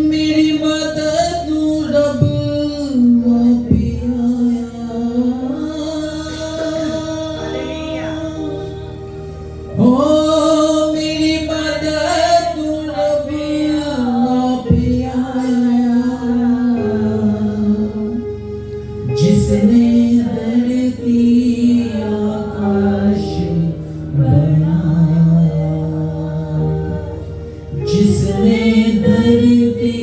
मेरी मदद नू रब आपे आया। ओ मेरी मदद नू रब आपे आया, जिसने धरती आकाश बनाया, जिसने धरती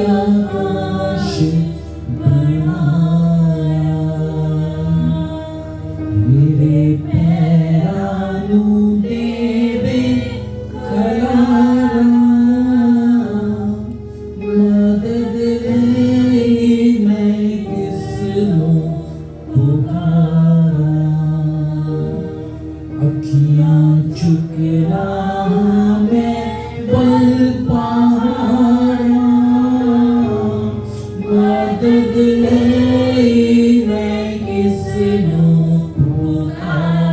आकाश बनाया, मेरे पैरां नूं देवे खलारा, मदद लई मैं किसनूं पुकारा, अखियां चुकना मैं बल पहाड़ा, मदद लई मैं किसनूं पुकारा।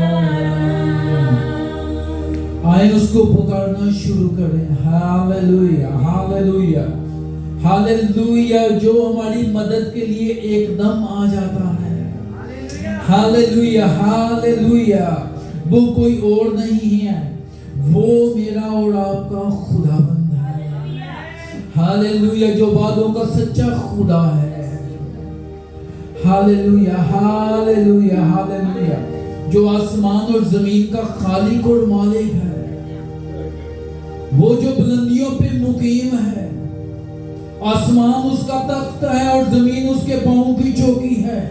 आए उसको पुकारना शुरू करें। हालेलुया, हालेलुया, हालेलुया। जो हमारी मदद के लिए एकदम आ जाता है। Hallelujah, hallelujah. वो कोई और नहीं है, वो मेरा और आपका खुदाबंद है। हालेलुया, जो वादों का सच्चा खुदा है। हालेलुया, हालेलुया, हालेलुया। जो आसमान और जमीन का खालिक और मालिक है, वो जो बुलंदियों पे मुकीम है। आसमान उसका तख्त है और जमीन उसके पांव की चौकी है।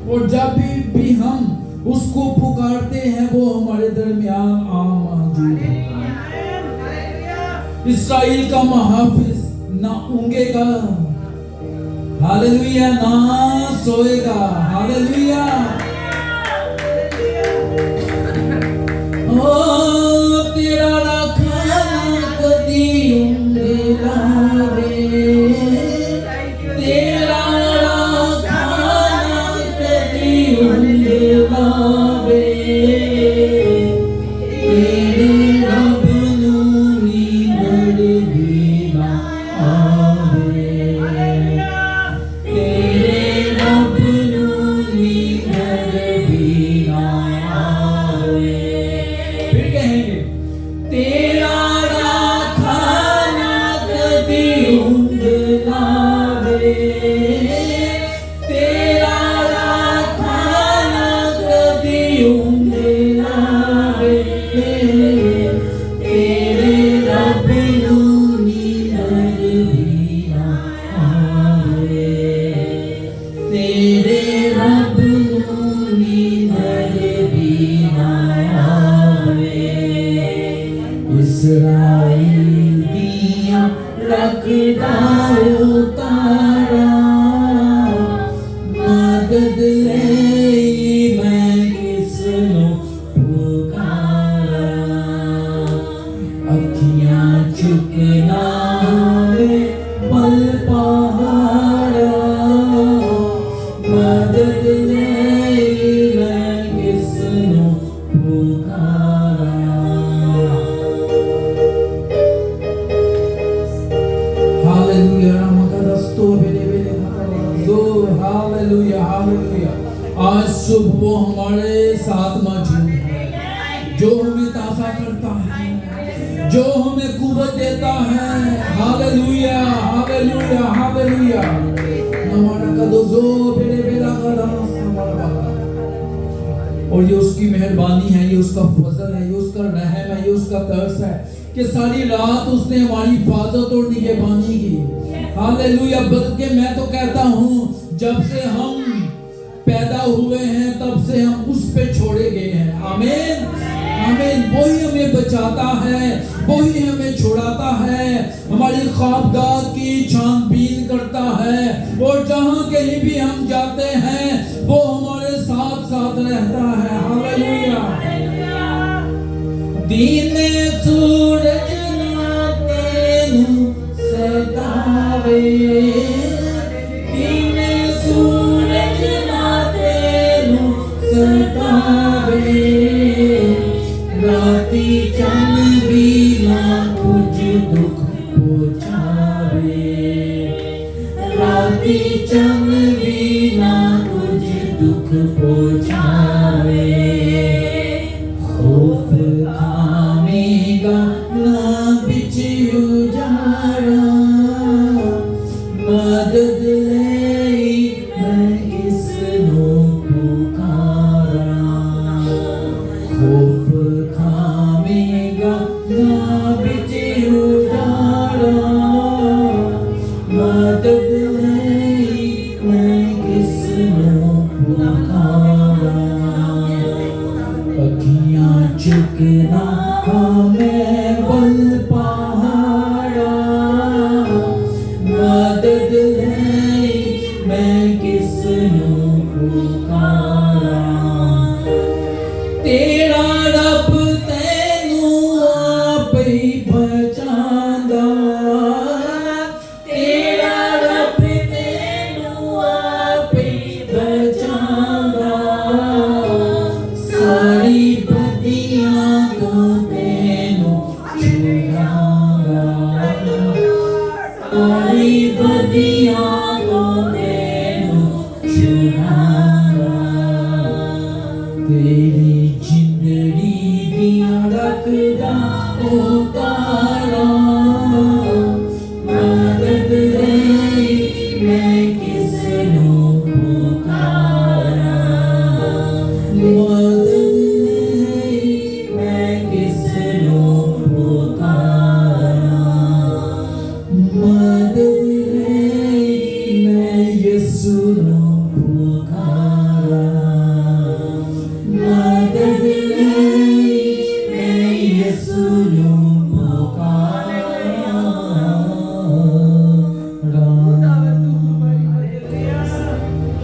और जब भी हम उसको पुकारते हैं, वो हमारे दरमियान मौजूद है। इस्राएल का मुहाफिज ना ऊँगेगा, हालेलुया, ना सोएगा। हालेलुया। ओ तेरा रखना कदी ऊँगेगा रे, तेरा रखना कदी ऊँगेगा रे, तेरे रब नूं नींद भी ना आवे, तेरे रब नूं नींद भी ना आवे। फिर कहेंगे, तेरा रखना कदी ऊँघ लावे, तेरा रखना कदी ऊँघ लावे, तेरे रब नूं नींद भी ना आवे, तेरे रब नूं नींद भी ना आवे। इस्राएल दियां रखदा उतारा, मदद लई मैं किसनूं पुकारा, अखियां चुकना मैं पल पहाड़ा, मदद लई मैं किसनूं पुकारा। हालेलुया, रामकदस्तो बेले बेले जो हालेलुया, हालेलुया। आज सुबह वो हमारे साथ मौजूद है, जो हमें ताज़ा करता है, जो हमें कुव्वत देता है। हालेलुया, हालेलुया, हालेलुया। नमकदस्तो बेले बेले और ये उसकी मेहरबानी है, ये उसका फजल है, ये उसका रहम है, ये उसका तरस है कि सारी रात उसने हमारी हिफाजत और निगहबानी की। हालेलुया। बल्कि मैं तो कहता हूँ, जब से हम पैदा हुए हैं तब से हम उस पे छोड़े गए हैं। आमीन, आमीन। वही हमें बचाता है, वही हमें छुड़ाता है, हमारी ख्वाबगाह की चांद करता है और जहां कहीं भी हम जाते हैं वो हमारे साथ साथ रहता है। हालेलुया। दीने सूरज ना तेनू सतावे, दीने सूरज ना तेनू सतावे, राती चंद भी ना कुछ दुख पहुंचावे, राती चंद भी ना कुछ दुख पहुंचावे, खौफ खामेगा ना बिच उजाड़ा, मदद लई मैं किसनू पुकारा, खौफ खामेगा ना बिच उजाड़ा, मदद लई मैं किसनू पुकारा, अखियां चुकना मैं बल पहाड़ा, मदद लई मैं किसनू पुकारा, तेरा रब तैनू आप ही बचांदा, तेरा रब तैनू आप ही बचांदा, सारी बदियां तो तैनू छुड़ांदा, सारी बदियां तो तैनू छुड़ांदा, तेरी जिंदड़ी दियां रखदा उतारा, मदद लई मैं किसनू पुकारा, मदद लई मैं किसनू पुकारा, मदद लई मैं यीशु नू पुकारा, मदद लई मैं यीशु नू पुकारा।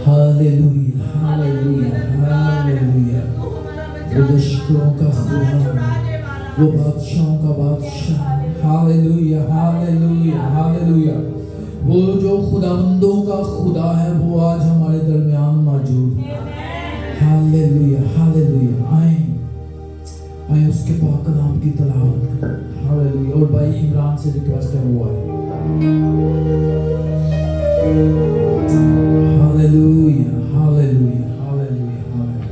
हालेलुया, हालेलुया, हालेलुया। वो दुष्टों का खुदा, वो बादशाहों का बादशाह। हालेलुया, हालेलुया, हालेलुया। वो जो खुदावंदों का खुदा है वो आज हमारे दरमियान मौजूद है। Hallelujah, hallelujah. आए आए उसके पाक कलाम की तलावत करें। हालेलुया। और भाई इमरान से रिक्वेस्ट है वो आए। हालेलुया, हालेलुया, हालेलुया, हालेलुया।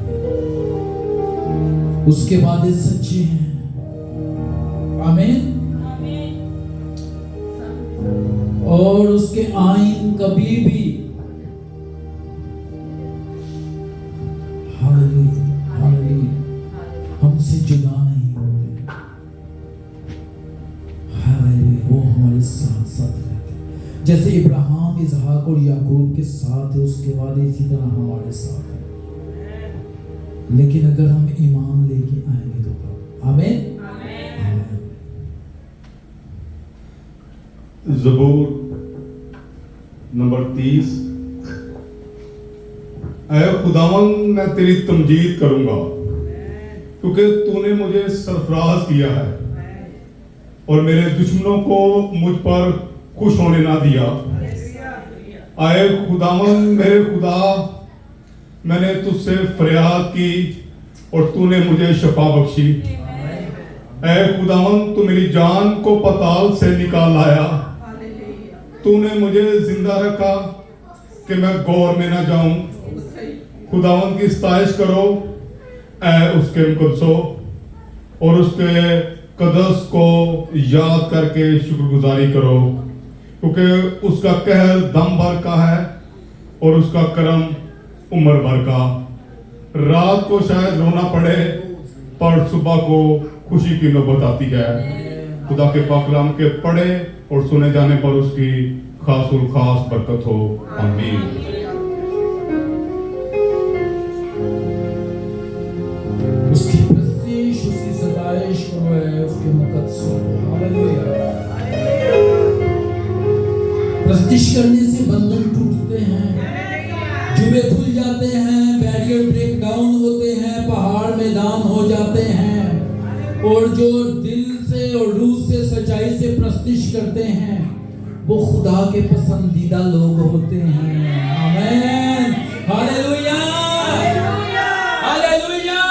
उसके वादे सच्चे हैं। आमीन। और उसके आईन कभी भी हालेलुया, हालेलुया हमसे जुदा नहीं होते। हालेलुया, वो हमारे साथ साथ रहते हैं। जैसे इब्राहिम, इसहाक और याकूब के साथ है, उसके वादे इसी तरह हमारे साथ है। लेकिन अगर हम ईमान लेके आएंगे तो कब? आमीन। ज़बूर नंबर 30। ऐ खुदावंद, मैं तेरी तमजीद करूंगा क्योंकि तूने मुझे सरफराज किया है और मेरे दुश्मनों को मुझ पर खुश होने ना दिया। ऐ खुदावंद मेरे खुदा, मैंने तुझसे फरियाद की और तूने मुझे शफा बख्शी। ऐ खुदावंद, तू मेरी जान को पाताल से निकाल लाया। तूने मुझे जिंदा रखा कि मैं गौर में ना जाऊं। खुदावंद की सताइश करो ऐ उसके मुकद्दसों, और उसके कदस को याद करके शुक्रगुजारी करो, क्योंकि उसका कहर दम भर का है और उसका करम उम्र भर का। रात को शायद रोना पड़े पर सुबह को खुशी की नौबत आती है। खुदा के पाक कलाम के पढ़े और सुने जाने पर उसकी खासुल खास बरकत हो। आमीन। उसकी प्रस्तीश, उसकी सताइश करो, उसके मुकद्दसों। हालेलुया। प्रस्तिश करने से बंधन टूटते हैं, जुए खुल जाते हैं, बैरियर ब्रेक डाउन होते हैं, पहाड़ मैदान हो जाते हैं। और जो दिल से और रूह से सच्चाई से प्रस्तिश करते हैं वो खुदा के पसंदीदा लोग होते हैं। आमीन, हालेलुया, हालेलुया।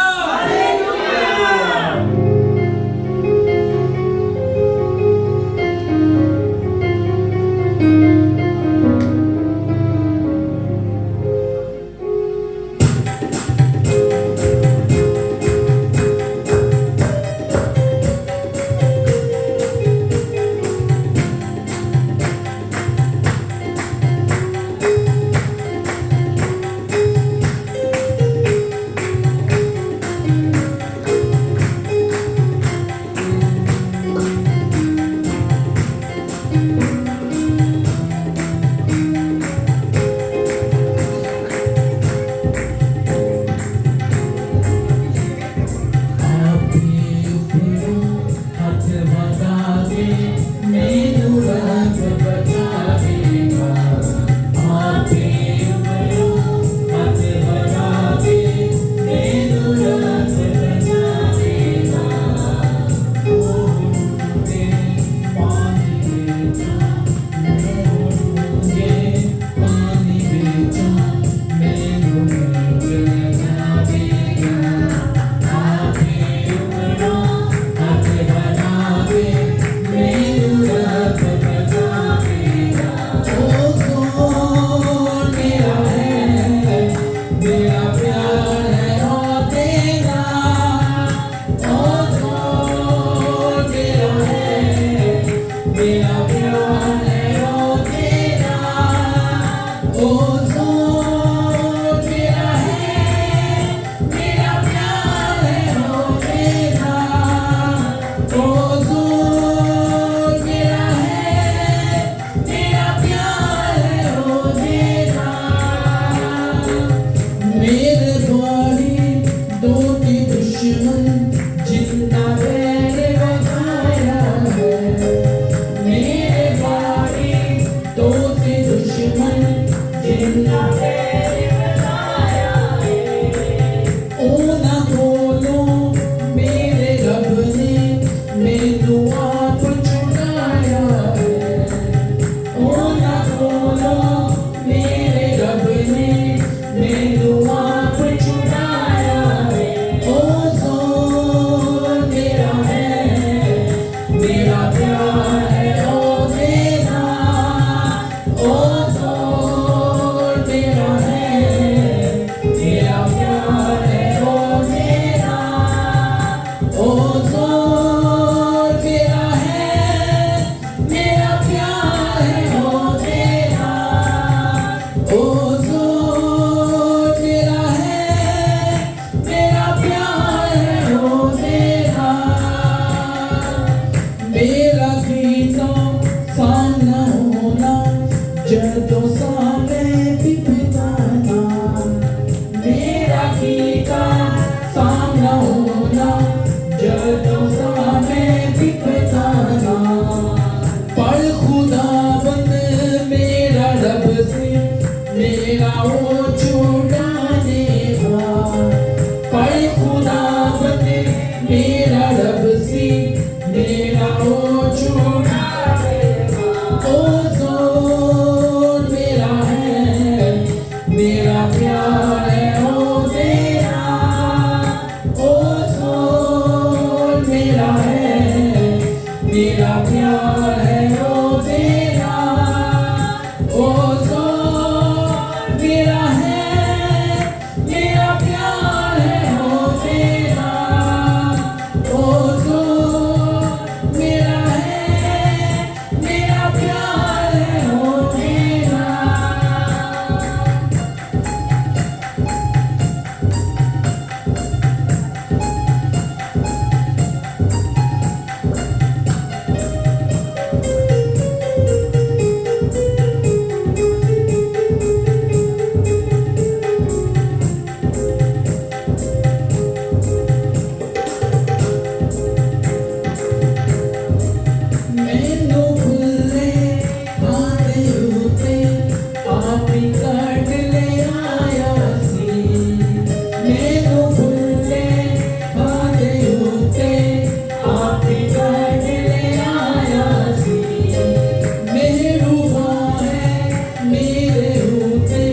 मेरा भी तो सामना होना कट ले आया सी मैनू भुल्ले खादे उते आप कट ले आया सी मेरू है मेरे उते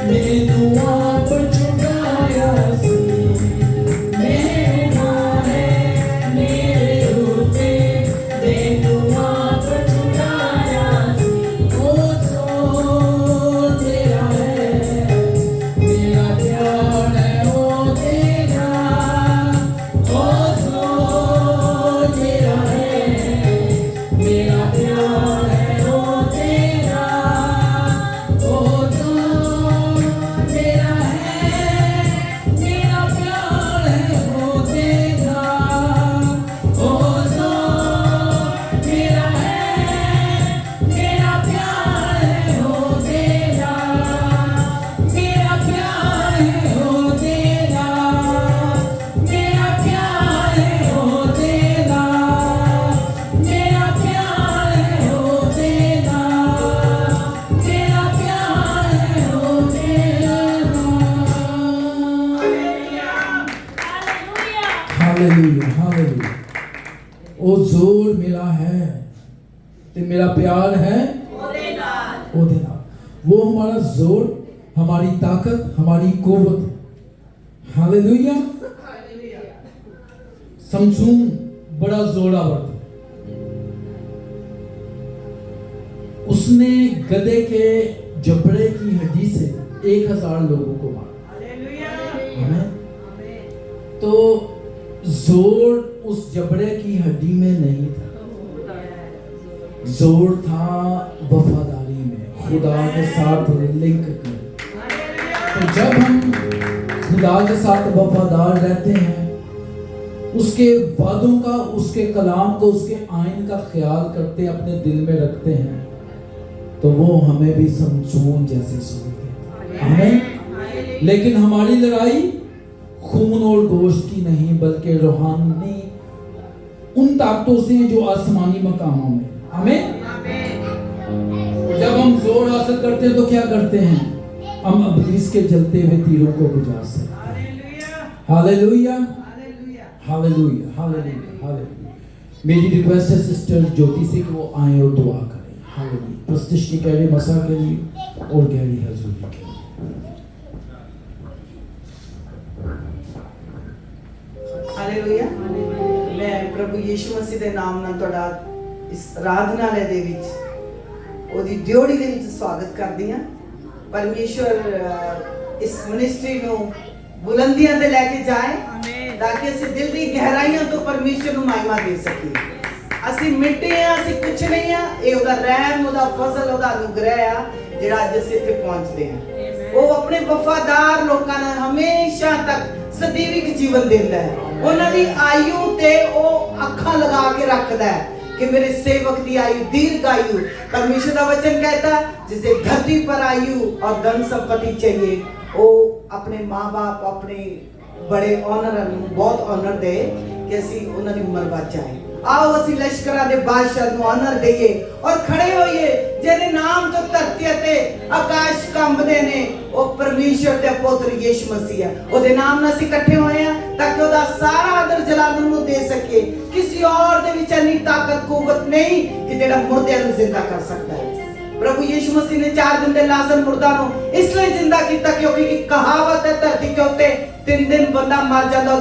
मैनू आप छुड़ाया सी मेरू है मेरे उते मैनू आप छुड़ाया सी ओ सो तेरा है मेरा प्यार है ओ तेरा ओ सो तेरा है मेरा प्यार है ओ तेरा ओ तो मेरा है मेरा प्यार है ओ तेरा ओ तो मेरा है मेरा प्यार है ओ तेरा मेरा प्यार है ओ तेरा मेरा प्यार है ओ तेरा मेरा प्यार है ओ तेरा मेरा प्यार है ओ तेरा हालेलुया हालेलुया ओ जोर मेरा है ते मेरा प्यार है ओदे नाल वो हमारा जोर हमारी ताकत हमारी कुव्वत हालेलुया समसून बड़ा जोरावर था उसने गधे के जबड़े की हड्डी से 1000 लोगों को मारा आमीन तो जोर उस जबड़े की हड्डी में नहीं था जोर था वफादारी में खुदा के साथ लिंक कर तो जब हम खुदा के साथ वफादार रहते हैं उसके वादों का उसके कलाम को उसके आइन का ख्याल करते अपने दिल में रखते हैं तो वो हमें भी समसून जैसे सुनते हैं आमीन लेकिन हमारी लड़ाई खून और गोश्त की नहीं बल्कि रूहानी उन ताकतों से जो आसमानी मकामों में आमीन जब हम जोर हासिल करते हैं तो क्या करते हैं हम इब्लीस के जलते हुए तीरों को बुझा सकते हैं हालेलुया हालेलुया हालेलुया हालेलुया मेरी रिक्वेस्ट है सिस्टर ज्योति से कि वो आए और दुआ करें हालेलुया प्रस्तिश की गहरी मसा के लिए और गहरी हजूरी के लिए ਹਾਲੇਲੂਇਆ ਮੈਂ ਪ੍ਰਭੂ ਯੀਸ਼ੂ ਮਸੀਹ ਦੇ ਨਾਮ ਨਾਲ ਤੁਹਾਡਾ ਇਸ ਆਰਾਧਨਾਲय ਦੇ ਵਿੱਚ ਉਹਦੀ ਡਿਊਟੀ ਦੇ ਵਿੱਚ ਸਵਾਗਤ ਕਰਦੀ ਹਾਂ ਪਰਮੇਸ਼ਵਰ ਇਸ ਮਿਨਿਸਟਰੀ ਨੂੰ ਬੁਲੰਦੀਆਂ ਤੇ ਲੈ ਕੇ ਜਾਏ ਤਾਂ ਕਿ ਅਸੀਂ ਦਿਲ ਦੀ ਗਹਿਰਾਈਆਂ ਤੋਂ ਪਰਮੇਸ਼ਵਰ ਨੂੰ ਮਹਿਮਾ ਦੇ ਸਕੀਏ ਅਸੀਂ ਮਿੱਟੀ ਆ ਅਸੀਂ ਕੁਝ ਨਹੀਂ ਆ ਇਹ ਉਹਦਾ ਰਹਿਮ ਉਹਦਾ ਫਜ਼ਲ ਉਹਦਾ ਅਨੁਗ੍ਰਹਿ ਆ ਜਿਹੜਾ ਅੱਜ ਅਸੀਂ ਇੱਥੇ ਪਹੁੰਚਦੇ ਹਾਂ ਉਹ ਆਪਣੇ ਵਫਾਦਾਰ ਲੋਕਾਂ ਨਾਲ ਹਮੇਸ਼ਾ ਤੱਕ ਸਦੀਵਿਕ ਜੀਵਨ ਦਿੰਦਾ ਹੈ ਉਹਨਾਂ ਦੀ ਆਯੂ ਤੇ ਉਹ ਅੱਖਾਂ ਲਗਾ ਕੇ ਰੱਖਦਾ ਹੈ कि मेरे सेवक की आयु दीर्घ आयु परमेश्वर का वचन कहता है जिसे धरती पर आयु और धन संपत्ति चाहिए वो अपने माँ बाप अपने बड़े ऑनर बहुत ऑनर दे कि असी उन्होंने उम्र बचाए आओ असी लश्करां दे बादशाह नूं ऑनर दईए और खड़े होइए जिहदे नाम तो धरती ते आकाश कंबदे ने ओ परमेश्वर दे पुत्र यीशु मसीह है ओदे नाम नाल असी इकट्ठे होए हैं ताकि ओदा सारा आदर जलाल नूं दे सके किसी और दे विच इन्नी ताकत कुव्वत नहीं कि जेड़ा मुर्दे नूं जिंदा कर सकता है प्रभु यीशु मसीह ने 4 दिन दे लाजर मुर्दा नूं इसलिए जिंदा कीता क्योंकि की कहावत है धरती के उत्ते 3 दिन बंदा मर जांदा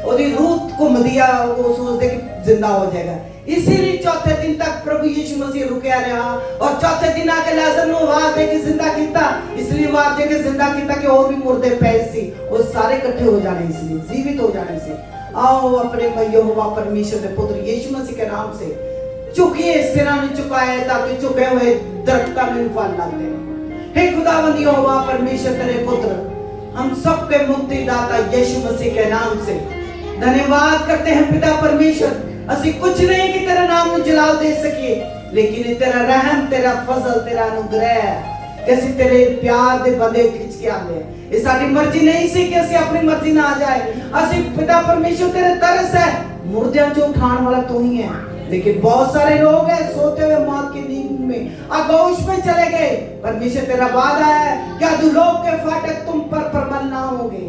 ओदी रूह घुमदी आ वो सोचदे कि जिंदा हो जाएगा इसीलिए चौथे दिन तक प्रभु यीशु मसीह रुकया रहा और चौथे दिन आके लाजर नूं आवाज दे के जिंदा कीता इसलिए आवाज दे के जिंदा कीता कि और भी मुर्दे पे सी वो सारे इकट्ठे हो जाने इसलिए जीवित हो जाने से आओ अपने यहोवा परमेश्वर के पुत्र यीशु मसीह के नाम से झुकिए सिरा ने झुकाया ताकि झुके हुए दरख्तां में फल लगते हे खुदावंद यहोवा परमेश्वर तेरे पुत्र हम सबके मुक्तिदाता यीशु मसीह के नाम से धन्यवाद करते हैं पिता परमेश्वर ਅਸੀਂ कुछ नहीं कि तेरा नाम ਨੂੰ ਜਲਾਲ ਦੇ ਸਕੀਏ लेकिन तेरा रहम तेरा फजल तेरा अनुग्रह कि ਅਸੀਂ तेरे प्यार ਦੇ ਬੰਦੇ ਖਿੱਚ ਕੇ ਆਉਂਦੇ ਇਹ ਸਾਡੀ ਮਰਜ਼ੀ ਨਹੀਂ ਸੀ ਕਿ ਅਸੀਂ ਆਪਣੀ ਮਰਜ਼ੀ ਨਾਲ ਆ ਜਾਏ ਅਸੀਂ पिता परमेश्वर तेरे तरस है मुर्दों को उठाने वाला तू ही है लेकिन बहुत सारे लोग हैं सोते हुए मौत की नींद में आगोश में चले गए परमेश्वर तेरा वादा है क्या दुलोक के फाटक तुम पर प्रबल ना होंगे।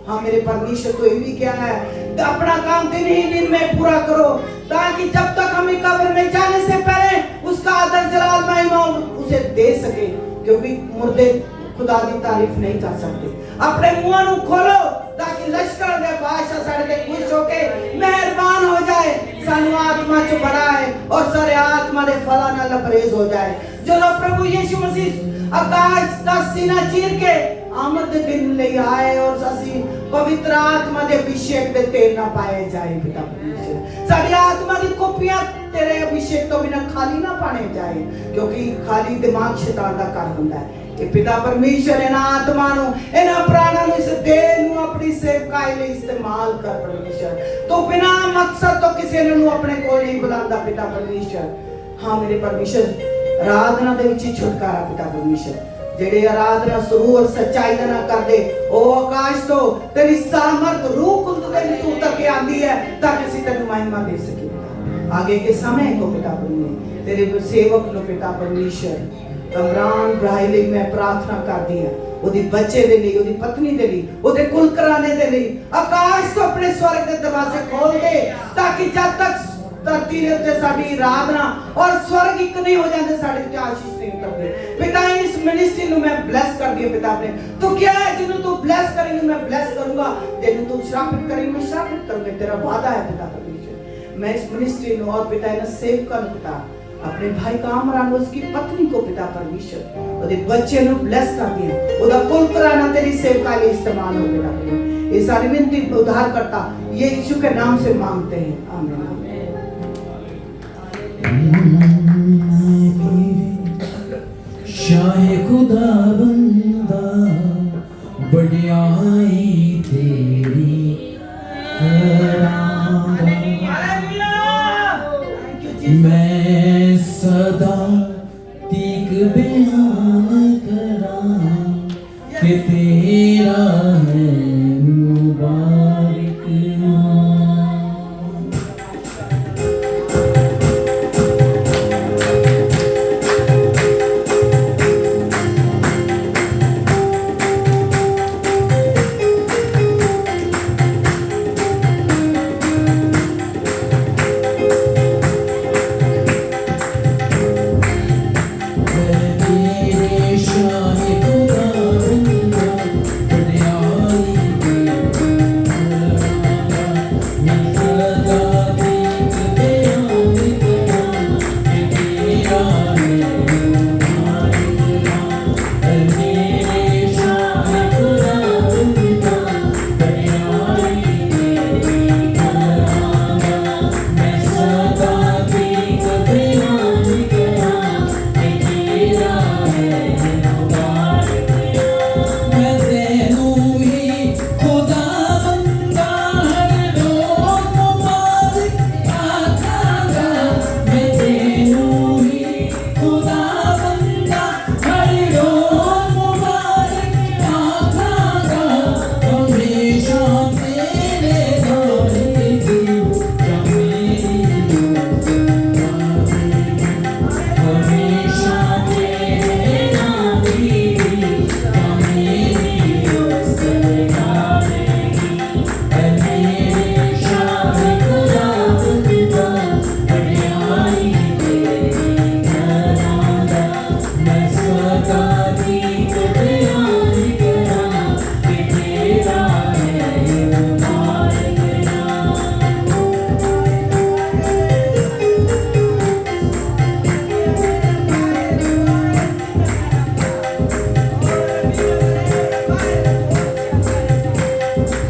हाँ मेरे परमेश्वर तो ये भी क्या है, तो अपना काम दिन ही दिन में पूरा करो, ताकि जब तक हमें कब्र में जाने से पहले उसका आदर जलाल महिमा उसे दे सके, क्योंकि मुर्दे खुदा की तारीफ नहीं कर सकते। अपने मुंह को खोलो ताकि लश्कर दे बादशाह साढ़े ते खुश होके मेहरबान हो जाए, सानू आत्मा च बड़ा है और सारे आत्मा दे फला नाल लबरेज हो जाए। जो लोग प्रभु यीशु मसीह आकाश का सीना चीर के आमद दे दिन ले आए और असी पवित्र आत्मा दे अभिषेक दे तेल ना पाए जाए। पिता परमेश्वर साडी आत्मा दी कुपियां तेरे अभिषेक तो बिना खाली ना पाने जाए, क्योंकि खाली दिमाग शैतान दा घर हुंदा है। कि पिता परमेश्वर इन आत्मा नु इन प्राणों नु इस देह नु अपनी सेवकाई ले इस्तेमाल कर परमेश्वर। तो बिना मकसद तो किसी ने नु अपने कोल नहीं बुलांदा पिता परमेश्वर। हाँ मेरे परमेश्वर आराधना दे विच छुटकारा पिता परमेश्वर, जेड़े आराधना शुरू और सच्चाई ना करदे ओ आकाश तो तेरी सामर्थ रूह कुल दे विच उतर के आंदी है, ताकि असीं तेनू महिमा दे सके। आगे के समय को पिता परमेश्वर तेरे सेवक नु पिता परमेश्वर कमरान ब्राइले मैं प्रार्थना कर दी है, ओदी बच्चे दे लिए, ओदी पत्नी दे लिए, ओदे कुल कराने दे लिए आकाश तो अपने स्वर्ग के दरवाजे खोल दे, ताकि जब तक धरती दे उत्ते साडी आराधना और स्वर्ग एक नहीं हो जाते साडे ते आशीष नहीं उतरदे। पिता इस मिनिस्ट्री नु मैं ब्लेस कर दिया पिता अपने, तो क्या है जिन्हों तू ब्लेस करेंगे मैं ब्लेस करूंगा, जिन्हों तू श्रापित करेंगे मैं श्रापित करूंगा। तेरा वादा है पिता परमेश्वर। मैं इस मिनिस्ट्री नु और पिता इन्हें सेव कर पिता अपने भाई कामरान उसकी पत्नी को पिता परमेश्वर ओदे बच्चे नु ब्लेस कर दिया, ओदा कुल कराना तेरी सेवका लिए इस्तेमाल हो पिता परमेश्वर। ये सारी विनती उद्धार करता ये यीशु के नाम से मांगते हैं, आमीन। शाहे खुदा बंदा बढ़ियाई तेरी करांगा, मैं सदा तीक बयान करां कि तेरा है मुबारक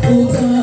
खुदा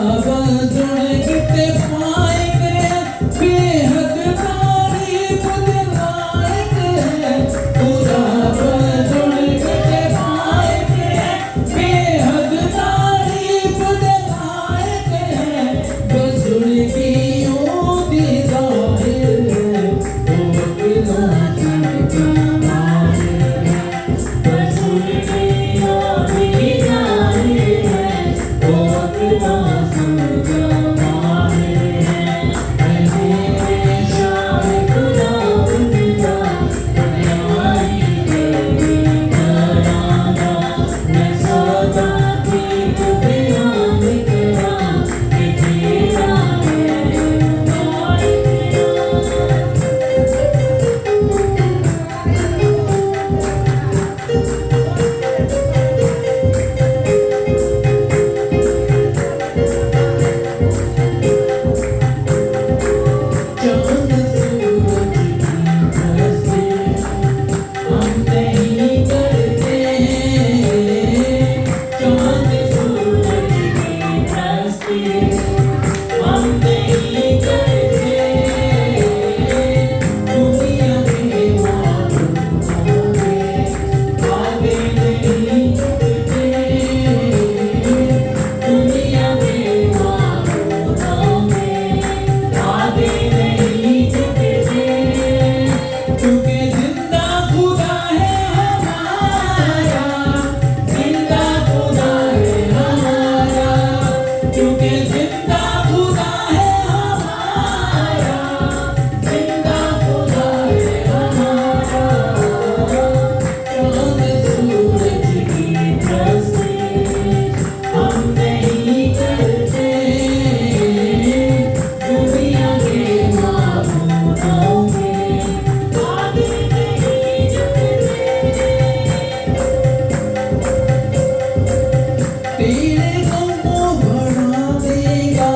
तेरे गम को बढ़ा देगा,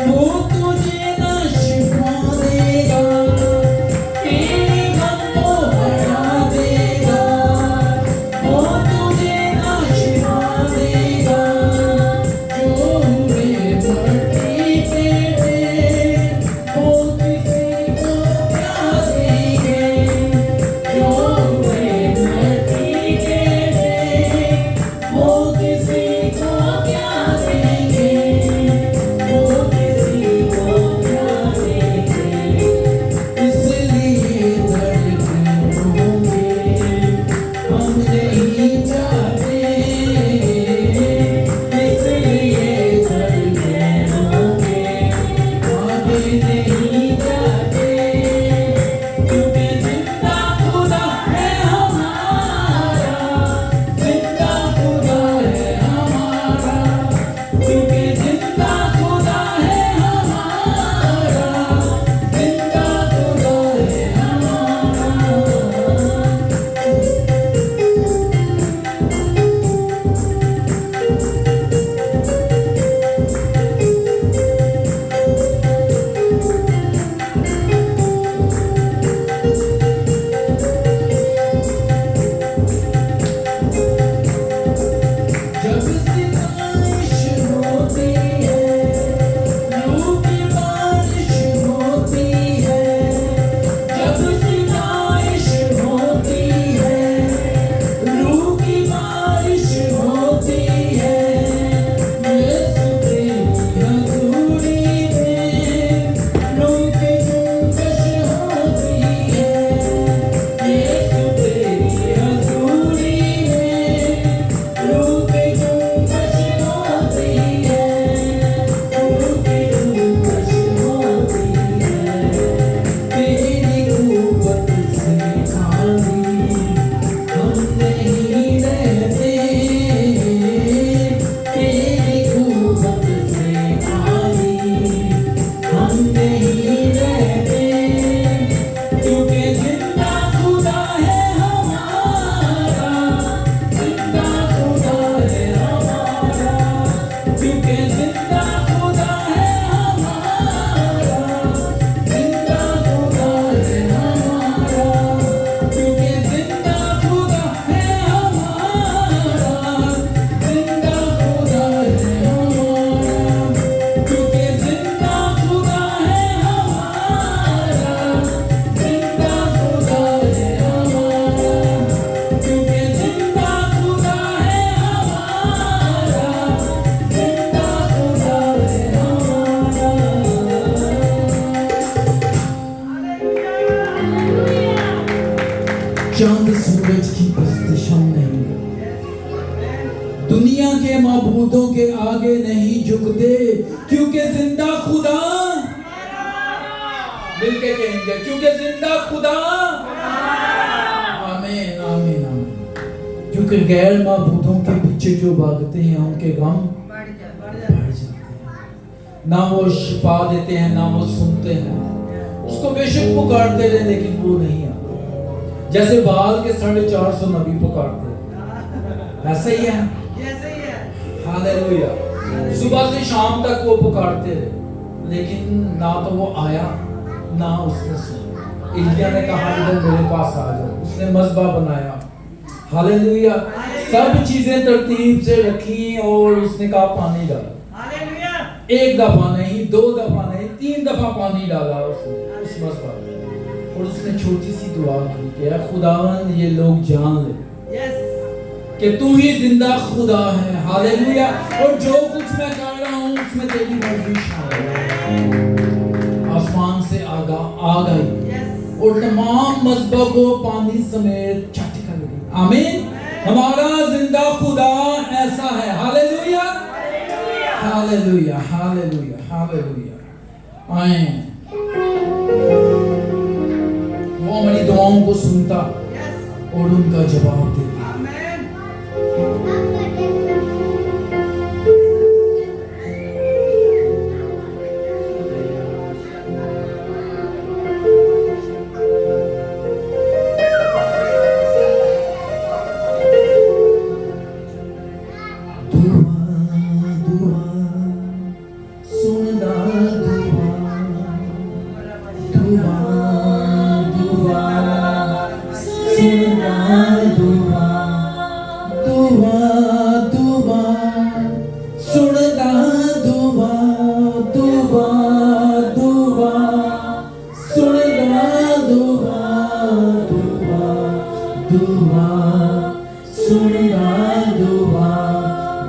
वो तुझे ना शिफा देगा। तेरे गम को बढ़ा देगा, वो तुझे ना शिफा देगा। जो हुए मट्टी के ढेर, वो किसी को क्या देंगे। जो हुए मट्टी के ढेर, वो किसी को क्या देंगे। वो किसी को क्या देंगे। इसलिए धड़कन होंगे हम नहीं चाहते। इसलिए धड़कन होंगे आगे नहीं जाते। क्योंकि जिंदा खुदा है हमारा, जिंदा खुदा है हमारा। क्योंकि जिंदा खुदा है हमारा, जिंदा खुदा है हमारा। जब सितारिश होती है, लू की बारिश होती है। जब सितारिश होती है, लू की बारिश होती है। यीशु तेरी हज़ूरी में लू की जुम्बिश होती है। यीशु तेरी हज़ूरी में लू की जुम्बिश होती है। लू की जुम्बिश होती है। तेरी कुव्वत से खाली हम नहीं रहते। तेरी कुव्वत से खाली हम नहीं रहते। क्योंकि जिंदा खुदा है हमारा, जिंदा खुदा है हमारा। क्योंकि जिंदा खुदा है हमारा, जिंदा खुदा है हमारा। क्योंकि जिंदा खुदा है हमारा, जिंदा खुदा है हमारा। क्योंकि जिंदा खुदा है हमारा, जिंदा खुदा है हमारा। क्योंकि जिंदा खुदा है हमारा, जिंदा खुदा है हमारा। चांद सूरज की बस्तिश हम नहीं, दुनिया के माबूदों के आगे नहीं झुकते। क्योंकि जिंदा खुदा, मिलके कहेंगे, क्योंकि जिंदा खुदा। आमीन आमीन आमीन। क्योंकि गैर माबूदों के पीछे जो भागते हैं उनके गम बढ़ जाते हैं। ना वो शिफा देते हैं, ना वो सुनते हैं। उसको बेशक पुकारते रहे लेकिन वो नहीं आता। जैसे बाल के 450 नबी पुकारते हैं, ऐसा ही है। हालेलुया। सुबह से शाम तक वो पुकारते रहे लेकिन ना तो वो आया ना उसने सुना। एलिया ने कहा इधर मेरे पास आ जाओ, उसने मज़बा बनाया। हालेलुया। सब चीजें तरतीब से रखी और उसने कहा पानी डाल। एक दफा नहीं, 2 दफा नहीं, 3 दफा पानी डाला उसने उस मज़बा में। और उसने छोटी सी दुआ की कि ऐ खुदावन ये लोग जान ले कि तू ही जिंदा खुदा है। हालेलुया। और जो कुछ मैं कर रहा हूँ उसमें तेरी मर्जी शामिल है। आसमान से आ गई और तमाम मज़बा को पानी समेत छट कर गई। आमीन। हमारा जिंदा खुदा ऐसा है। हालेलुया हालेलुया हालेलुया हालेलुया। आए वो हमारी दुआओं को सुनता और उनका जवाब देता। सुनदा दुआ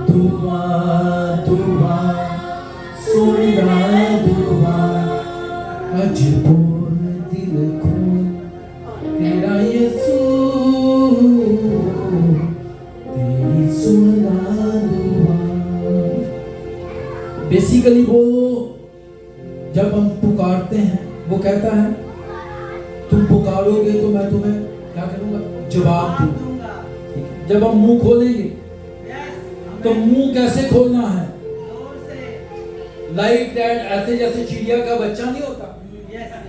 दुआ दुआ सुनदा दुआ अज बोल दिल खोल तेरा यीशु तेरी सुनदा दुआ। बेसिकली वो जब हम पुकारते हैं वो कहता है तुम पुकारोगे तो मैं तुम्हें क्या करूंगा, जवाब दूंगा। जब हम मुंह खोलेंगे तो मुंह कैसे खोलना है, लाइक दैट, ऐसे जैसे चिड़िया का बच्चा नहीं होता,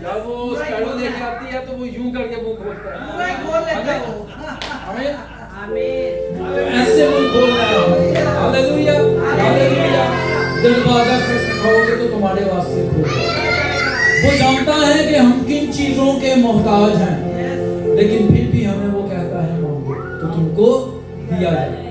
जब वो स्पैरो लेके आती है तो वो यूं करके मुंह खोलता है, ऐसे मुंह खोलना है। Hallelujah hallelujah. दरवाजा खटखटाओगे तो तुम्हारे वास्ते खोलेगा। वो जानता है कि हम किन चीजों के मोहताज हैं, लेकिन फिर भी हमें वो कहता है मांगो तो तुमको दिया जाए।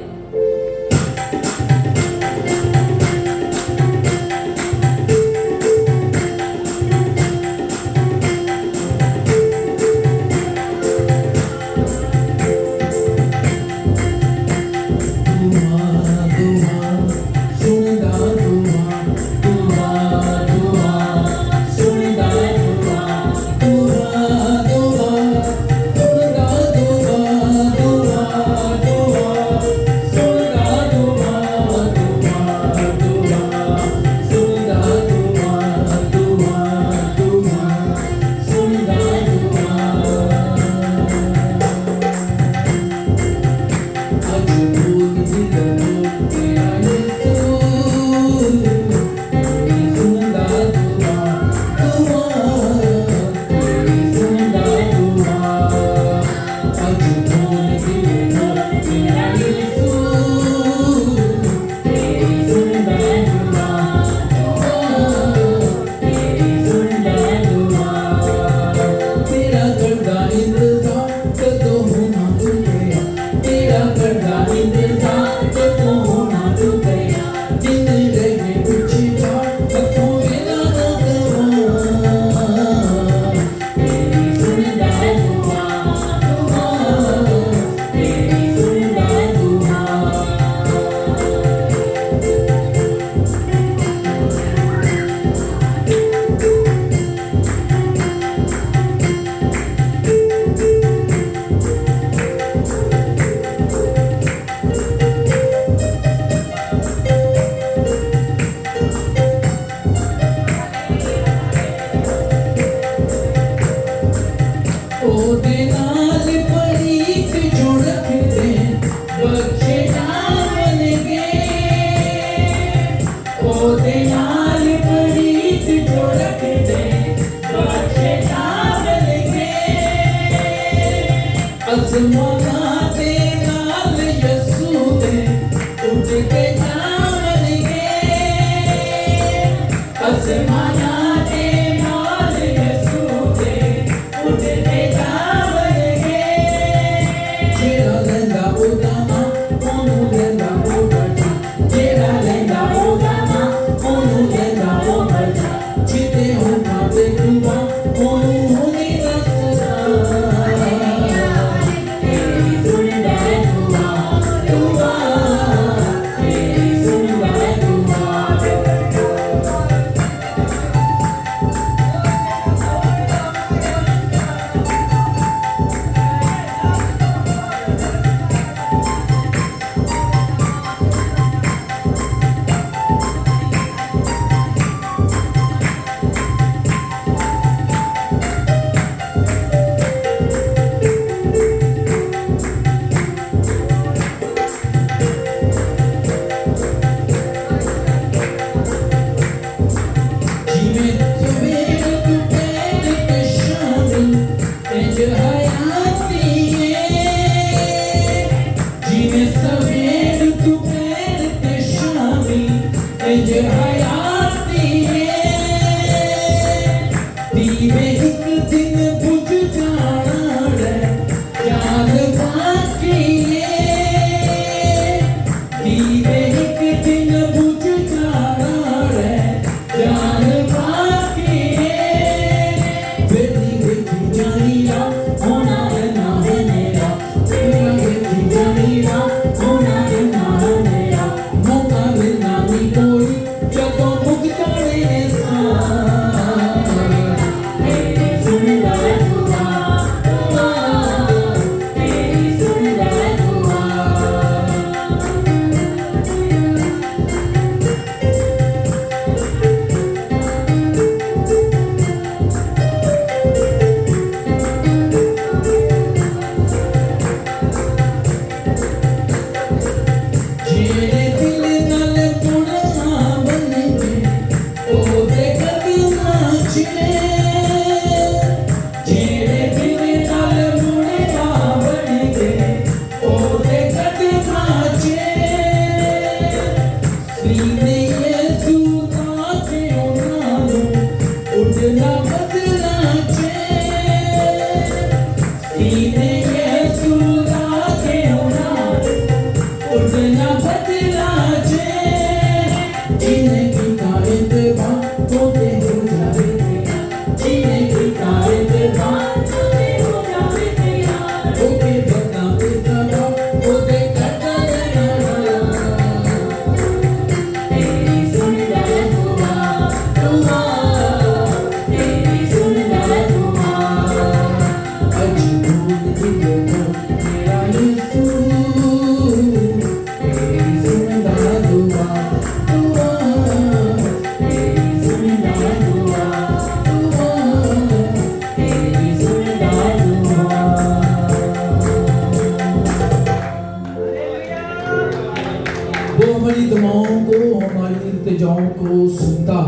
हमारी दुआओं को, हमारी इल्तिजाओं को सुनता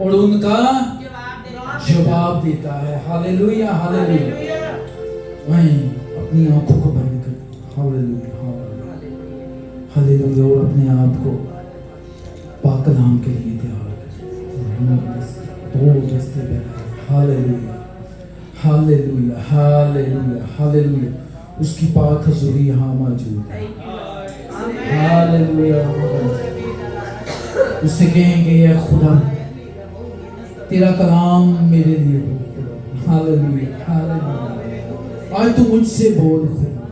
और उनका जवाब देता है। Hallelujah hallelujah. वहीं अपनी आंखों को बंद कर, हालेलुया हालेलुया, और अपने आप को पाक कलाम के लिए तैयार कर। दो दस्ते बैठे, हालेलुया हालेलुया हालेलुया हालेलुया। उसकी पाक हजूरी यहाँ मौजूद है। हालेलुया। उससे कहेंगे या खुदा तेरा कलाम मेरे लिए हो। Hallelujah hallelujah. आज तू मुझसे बोल खुदा,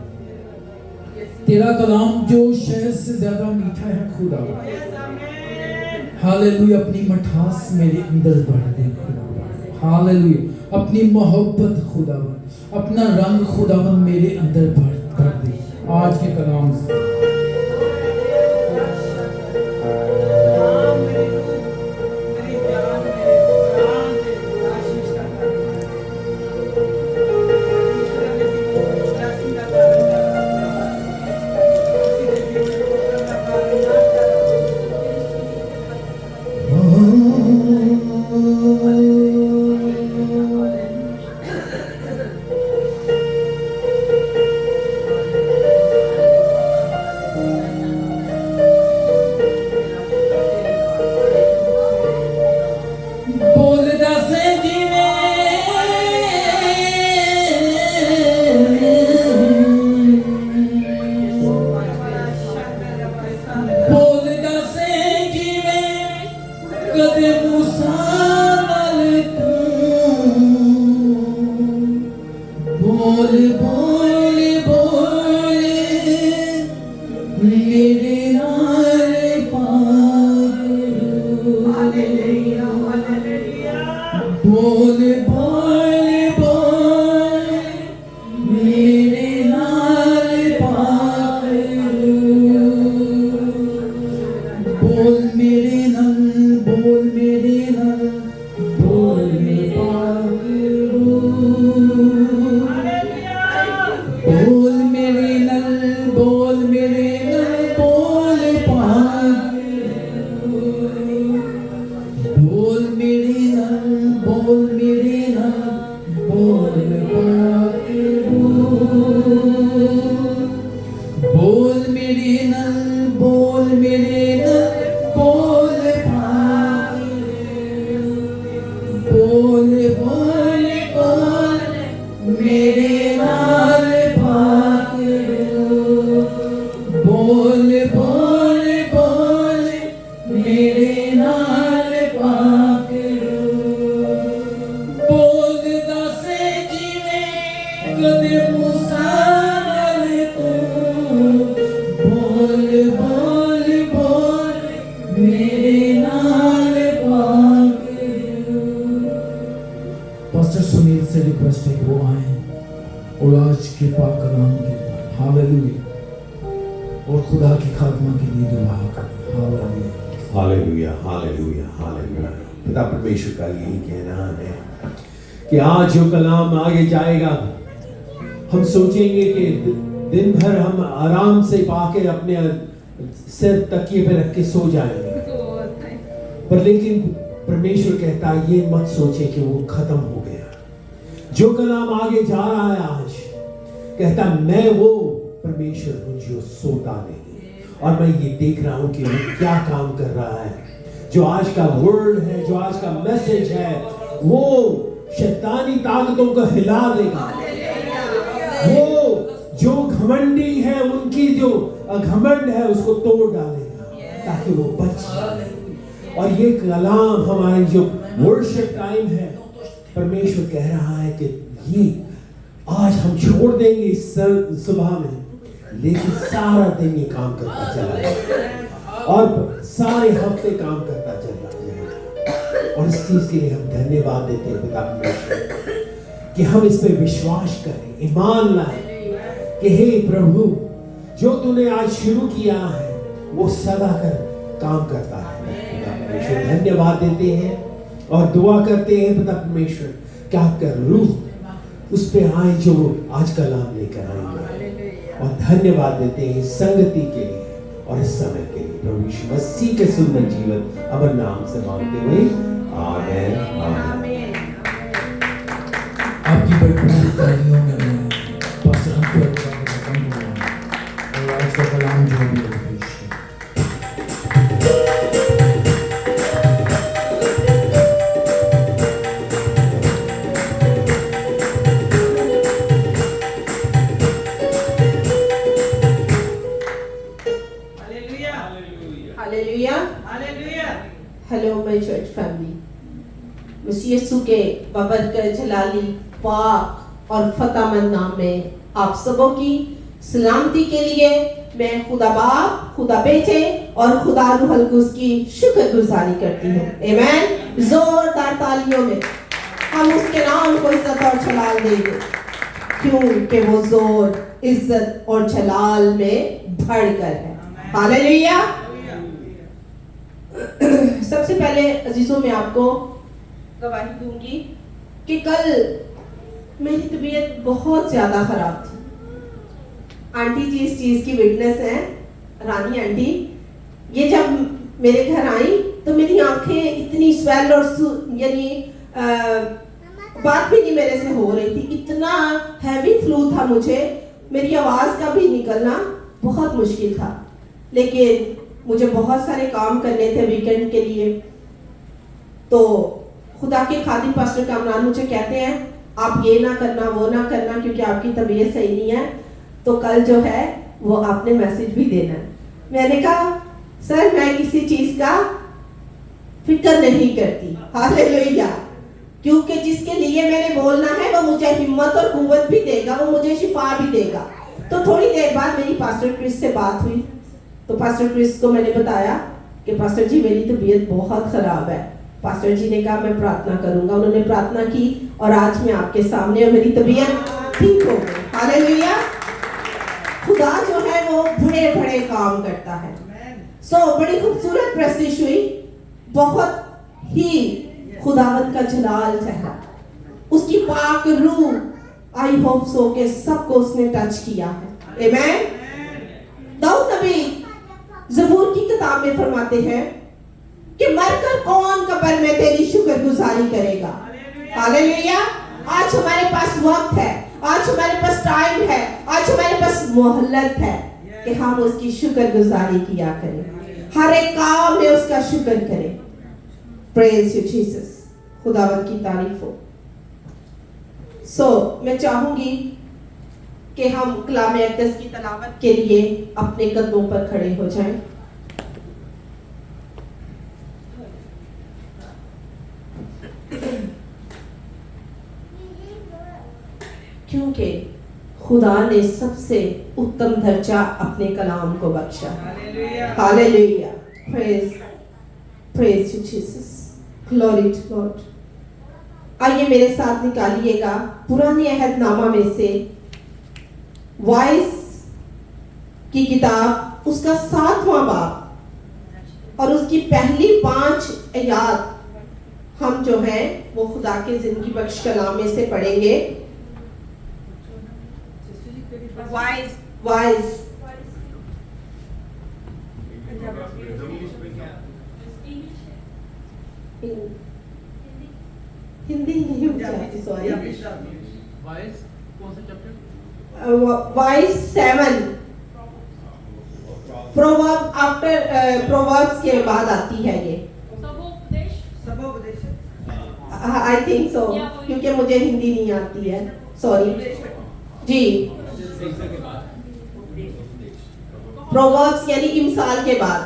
तेरा कलाम जो शहद से ज्यादा मीठा है खुदा। हालेलुया। अपनी मठास मेरे अंदर भर दे खुदा। हालेलुया। अपनी मोहब्बत खुदा, अपना रंग खुदा मेरे अंदर भर दे आज के कलाम से। कि आज जो कलाम आगे जाएगा, हम सोचेंगे कि दिन भर हम आराम से पाके अपने सिर तकिए पे रख के सो जाएंगे, पर लेकिन परमेश्वर कहता है ये मत सोचे कि वो खत्म हो गया। जो कलाम आगे जा रहा है आज, कहता मैं वो परमेश्वर हूँ जो सोता नहीं, और मैं ये देख रहा हूँ कि वो क्या काम कर रहा है। जो आज का वर्ड है, जो आज का मैसेज है, वो शैतानी ताकतों को हिला देगा। वो जो घमंडी है, उनकी जो घमंड है, उसको तोड़ डालेगा ताकि वो बच जाए। और ये कलाम हमारे जो वर्शिप टाइम है, परमेश्वर कह रहा है कि ये आज हम छोड़ देंगे इस सुबह में, लेकिन सारा दिन ये काम करता चला जाएगा और सारे हफ्ते काम करता चला जाएगा। और इस चीज के लिए हम धन्यवाद देते हैं पिता परमेश्वर कि हम इस पे विश्वास करें, ईमान लाएं कि हे प्रभु, जो तूने आज शुरू किया है वो सदा कर काम करता है। पिता परमेश्वर धन्यवाद देते हैं और दुआ करते हैं पिता परमेश्वर कि आपका रूह उस पे आए जो आज कलाम लेकर आएंगे। और धन्यवाद देते हैं संगति के लिए और इस समय के लिए प्रभु यीशु मसीह के सुंदर जीवन अब नाम से मांगते हुए आमीन आमीन। आपकी बड़ी तालियों में मैं पास्टर अंकुर का खत्म हुआ और आज का कलाम जो भी है पेश हेलो माय चर्च फैमिली, मसीह यीशु के बाबरकत जलाली पाक और फतेहमंद नाम में आप सबों की सलामती के लिए मैं खुदा बाप, खुदा बेटे और खुदा रूहुल कुद्स की शुक्रगुजारी करती हूँ। आमीन। जोरदार तालियों में हम उसके नाम को इज्जत और जलाल देंगे, क्योंकि वो जोर, इज्जत और जलाल में बढ़कर है। हालेलुया। सबसे पहले अजीजों में आपको गवाही दूंगी कि कल मेरी तबीयत बहुत ज्यादा खराब थी। आंटी जी इस चीज की विटनेस हैं, रानी आंटी। ये जब मेरे घर आई तो मेरी आंखें इतनी स्वेल और यानी बात भी नहीं मेरे से हो रही थी। इतना हैवी फ्लू था मुझे, मेरी आवाज का भी निकलना बहुत मुश्किल था। लेकिन मुझे बहुत सारे काम करने थे वीकेंड के लिए, तो खुदा के खादिम पास्टर कामरान मुझे कहते हैं आप ये ना करना, वो ना करना, क्योंकि आपकी तबीयत सही नहीं है, तो कल जो है वो आपने मैसेज भी देना है। मैंने कहा सर मैं किसी चीज का फिक्र नहीं करती। हालेलुया। क्योंकि जिसके लिए मैंने बोलना है वो मुझे हिम्मत और कुव्वत भी देगा, वो मुझे शिफा भी देगा। तो थोड़ी देर बाद मेरी पास्टर क्रिस से बात हुई, तो पास्टर क्रिस को मैंने बताया कि पास्टर जी मेरी तबीयत बहुत खराब है। पास्टर जी ने कहा मैं प्रार्थना करूंगा। उन्होंने प्रार्थना की और आज मैं आपके सामने और मेरी तबीयत ठीक हो गई। हालेलुया। खुदा जो है वो बड़े बड़े काम करता है। बड़ी खूबसूरत प्रस्तुति हुई, बहुत ही खुदावंत का जलाल चेहरा, उसकी पाक रूह। आई होप सो के सबको उसने टच किया है। आमीन। दाऊद नबी ज़बूर की किताब में फरमाते हैं कि मरकर कौन कब्र में तेरी शुक्रगुजारी करेगा। हालेलुया। आज हमारे पास वक्त है, आज हमारे पास टाइम है, आज हमारे पास मोहलत है कि हम उसकी शुक्रगुजारी किया करें, हर एक काम में उसका शुक्र करें। Praise you Jesus. खुदावंत की तारीफ हो। मैं चाहूंगी कि हम कलाम अक़दस की तलावत के लिए अपने कदमों पर खड़े हो जाएं। क्योंकि खुदा ने सबसे उत्तम दर्जा अपने कलाम को बख्शा। Hallelujah. Praise you Jesus. Glory to God. आइए मेरे साथ निकालिएगा पुराने अहदनामा में से वाइस की किताब, उसका 7वां बाब और उसकी पहली 5 आयत हम जो है वो खुदा के जिंदगी बख्श कलाम में से पढ़ेंगे। वाइस हिंदी नहीं मुझे सॉरी। वाइस कौन सा chapter? Vice 7 proverb after proverbs के बाद आती है ये। आई थिंक सो, क्योंकि मुझे हिंदी नहीं आती है, सॉरी जी। प्रोवर्ब्स यानी इमसाल के बाद।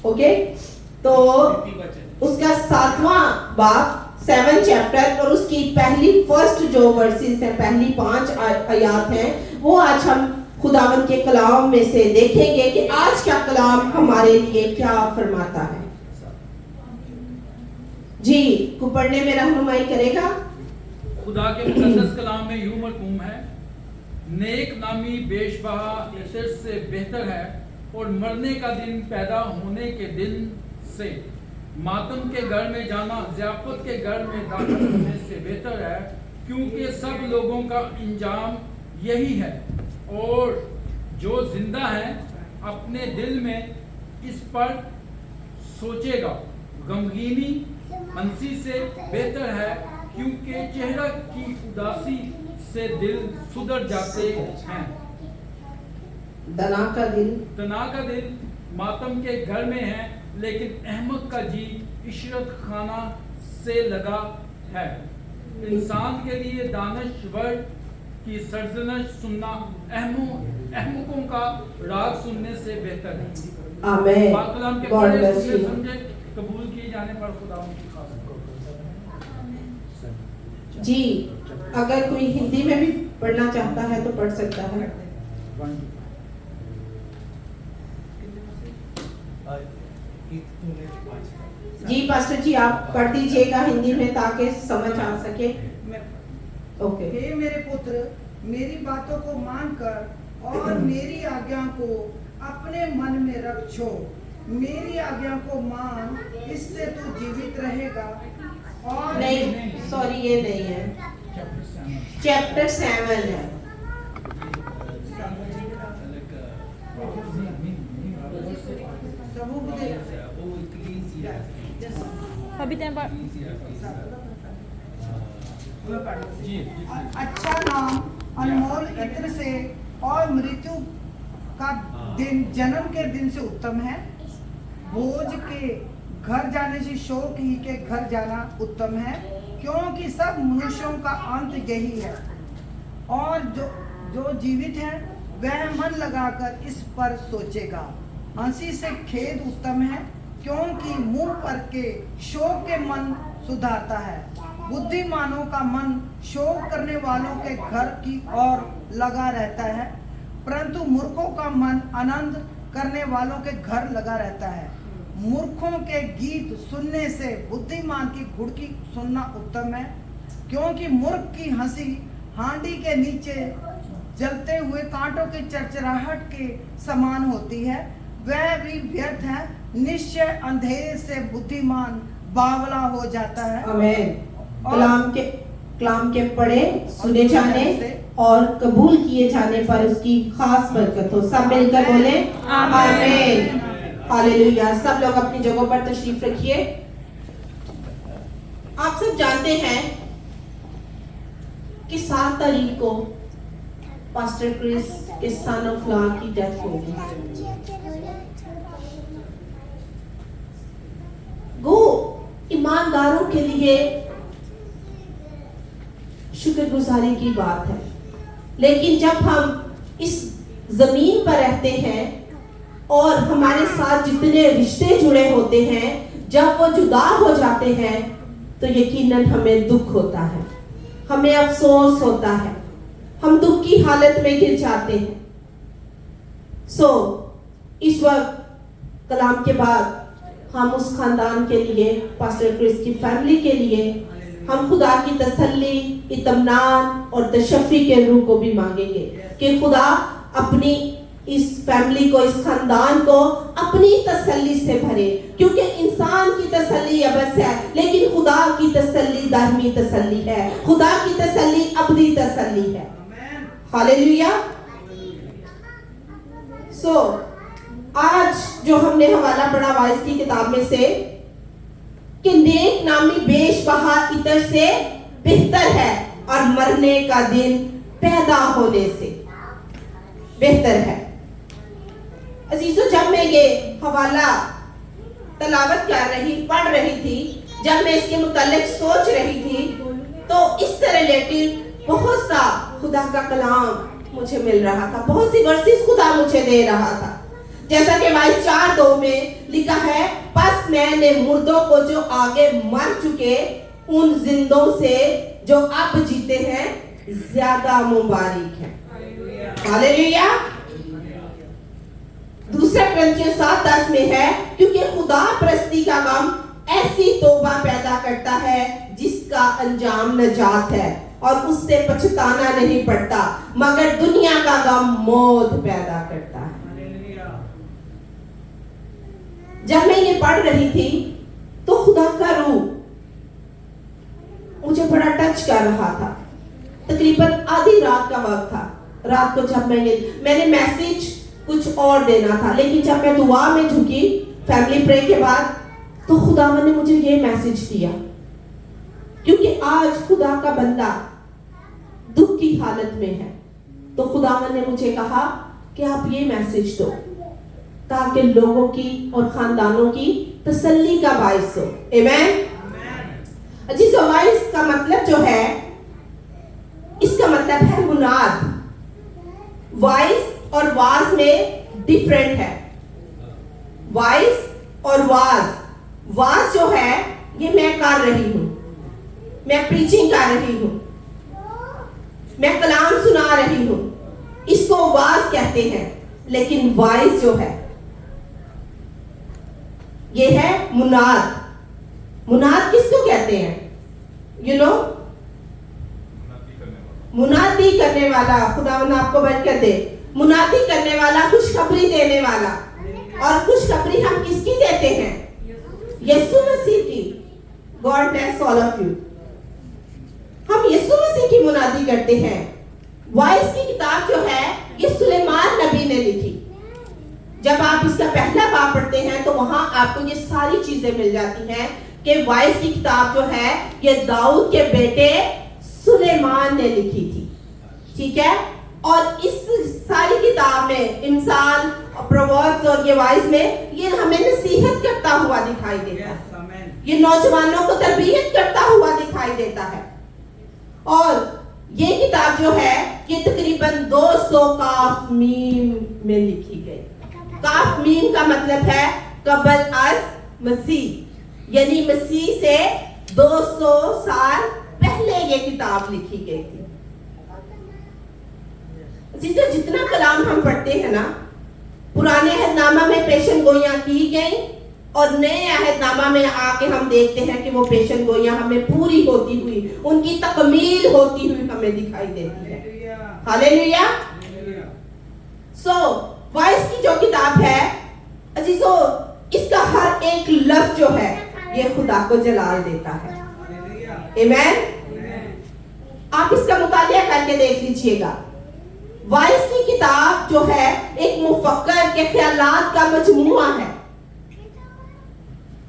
ओके, तो उसका 7वां बाब 7 चैप्टर और उसकी पहली फर्स्ट जो वर्सेस हैं, पहली 5 आयत हैं, वो आज हम खुदावंत के कलाम में से देखेंगे कि आज का कलाम हमारे लिए क्या फरमाता है। जी, को पढ़ने में रहनुमाई करेगा। खुदा के मुकद्दस कलाम में यूं मरकूम है, नेक नामी बेशबहा इतर से बेहतर है और मरने का दिन पैदा होने के दिन से मातम के घर में जाना ज़ियाफत के घर में दाखिल होने से बेहतर है, क्योंकि सब लोगों का इंजाम यही है और जो जिंदा है अपने दिल में इस पर सोचेगा। गमगीनी हंसी से बेहतर है, क्योंकि चेहरा की उदासी से दिल सुधर जाते हैं। दना का दिल तना का दिल मातम के घर में है, लेकिन अहमक का जी इशरत खाना से लगा है। इंसान के लिए दानश्वर की सरजनश सुनना अहमकों का राग सुनने से बेहतर है। आमीन। पाक कलाम के God पढ़े bless सुने you. समझे कबूल किए जाने पर खुदा उनकी खास जी, अगर कोई हिंदी में भी पढ़ना चाहता है तो पढ़ सकता है। जी पास्टर जी, आप पढ़ दीजिएगा हिंदी में ताकि समझ आ सके। ओके। हे मेरे पुत्र, मेरी बातों को मानकर और मेरी आज्ञा को अपने मन में रखो। मेरी आज्ञा को मान, इससे तू जीवित रहेगा। और नहीं, सॉरी, ये नहीं है, चैप्टर 7 है। अभी टाइम पर अच्छा नाम अनमोल इत्र से और मृत्यु का दिन जन्म के दिन से उत्तम है। भोज के घर जाने से शोक ही के घर जाना उत्तम है, क्योंकि सब मनुष्यों का अंत यही है। और जो जीवित है वह मन लगाकर इस पर सोचेगा। हंसी से खेद उत्तम है, क्योंकि मुंह पर के शोक के मन सुधारता है। बुद्धिमानों का मन शोक करने वालों के घर की ओर लगा रहता है, परंतु मूर्खों का मन आनंद करने वालों के घर लगा रहता है। मूर्खों के गीत सुनने से बुद्धिमान की घुड़की सुनना उत्तम है, क्योंकि मूर्ख की हंसी हांडी के नीचे जलते हुए कांटों की चरचराहट के समान होती है। वह भी व्यर्थ है, निश्चय अंधेरे से बुद्धिमान बावला हो जाता है। आमीन। कलाम के पढ़े, सुने जाने और कबूल किए जाने पर उसकी खास बरकत हो। सब मिलकर बोले आमीन। हालेलुया। सब लोग अपनी जगहों पर तशरीफ रखिए। आप सब जानते हैं कि 7 तारीख को पास्टर क्रिस के सन ऑफ लॉ की डेथ हो गई। वो ईमानदारों के लिए शुक्रगुजारी की बात है, लेकिन जब हम इस जमीन पर रहते हैं और हमारे साथ जितने रिश्ते जुड़े होते हैं, जब वो जुदा हो जाते हैं तो यकीनन हमें दुख होता है, हमें अफसोस होता है, हम दुख की हालत में गिर जाते हैं। इस वक्त कलाम के बाद हम उस खानदान के लिए, पास्टर क्रिस की फैमिली के लिए, हम खुदा की तसल्ली, इत्मीनान और तशफ़ी के रूह को भी मांगेंगे कि खुदा अपनी इस फैमिली को, इस खानदान को अपनी तसल्ली से भरे, क्योंकि इंसान की तसल्ली अबस है, लेकिन खुदा की तसल्ली दायमी तसल्ली है, खुदा की तसल्ली अबदी तसल्ली है। हालेलुया। आज जो हमने हवाला पढ़ा वाइस की किताब में से कि नेक नामी बेशबहा इतर से बेहतर है और मरने का दिन पैदा होने से बेहतर है। अजीजों, जब मैं ये हवाला तलावत पढ़ रही थी, जब मैं इसके मुतालिक सोच रही थी, तो इससे रिलेटेड बहुत सा खुदा का कलाम मुझे मिल रहा था, बहुत सी वर्सेस खुदा मुझे दे रहा था। जैसा कि वाइस 4:2 में लिखा है, बस मैंने मुर्दों को जो आगे मर चुके, उन जिंदों से जो अब जीते हैं ज्यादा मुबारक है। हालेलुया। दूसरा कुरिन्थियों 7:10 में है, क्योंकि खुदा परस्ती का गम ऐसी तौबा पैदा करता है जिसका अंजाम नजात है और उससे पछताना नहीं पड़ता, मगर दुनिया का गम मौत पैदा करता है। जब मैं ये पढ़ रही थी तो खुदा का रूह मुझे बड़ा टच कर रहा था। तकरीबन आधी रात का वक्त था। रात को जब मैंने मैसेज कुछ और देना था, लेकिन जब मैं दुआ में झुकी फैमिली प्रे के बाद, तो खुदावन ने मुझे ये मैसेज दिया, क्योंकि आज खुदा का बंदा दुख की हालत में है, तो खुदावन ने मुझे कहा कि आप ये मैसेज दो ताकि लोगों की और खानदानों की तसल्ली का बाइस हो। आमीन। जी, सो वाइस का मतलब जो है, इसका मतलब है मुनाद। वाइस और वाज में डिफरेंट है। वाइस और वाज जो है ये मैं कर रही हूं, मैं प्रीचिंग कर रही हूं, मैं कलाम सुना रही हूं, इसको वाज कहते हैं। लेकिन वाइस जो है ये है मुनाद। मुनाद किसको कहते हैं? यू नो, मुनादी करने वाला। खुदावन आपको बरकत दे। मुनादी करने वाला, खुशखबरी देने वाला। और खुशखबरी हम किसकी देते हैं? यीशु मसीह की। God bless all of you. हम यीशु मसीह की मुनादी करते हैं। वाइस की किताब जो है ये सुलेमान नबी ने लिखी। जब आप इसका पहला बाब पढ़ते हैं तो वहां आपको ये सारी चीजें मिल जाती हैं कि वाइस की किताब जो है ये दाऊद के बेटे सुलेमान ने लिखी थी। ठीक है, और इस सारी किताब में इंसान, प्रोवर्ब्स और ये वाइस में ये हमें नसीहत करता हुआ दिखाई देता है। ये नौजवानों को तरबियत करता हुआ दिखाई देता है। और ये किताब जो है ये तकरीबन 200 काफ मीम में लिखी गई। काफ मीम का मतलब है कबल अज मसीह, यानी मसीह से 200 साल पहले ये किताब लिखी गई थी। जितना कलाम हम पढ़ते हैं ना, पुराने अहदनामा में पेशन गोइयां की गई और नए अहदनामा में आके हम देखते हैं कि वो पेशन गोइयां हमें पूरी होती हुई, उनकी तकमील होती हुई हमें दिखाई देती है। हालेलुया। सो वाइस की जो किताब है अजीजो, इसका हर एक लफ्ज जो है ये खुदा को जलाल देता है। आमीन। आप इसका मुतालिया करके देख लीजिएगा। वाइस की किताब जो है एक मुफक्कर के ख्यालात का मजमुआ है।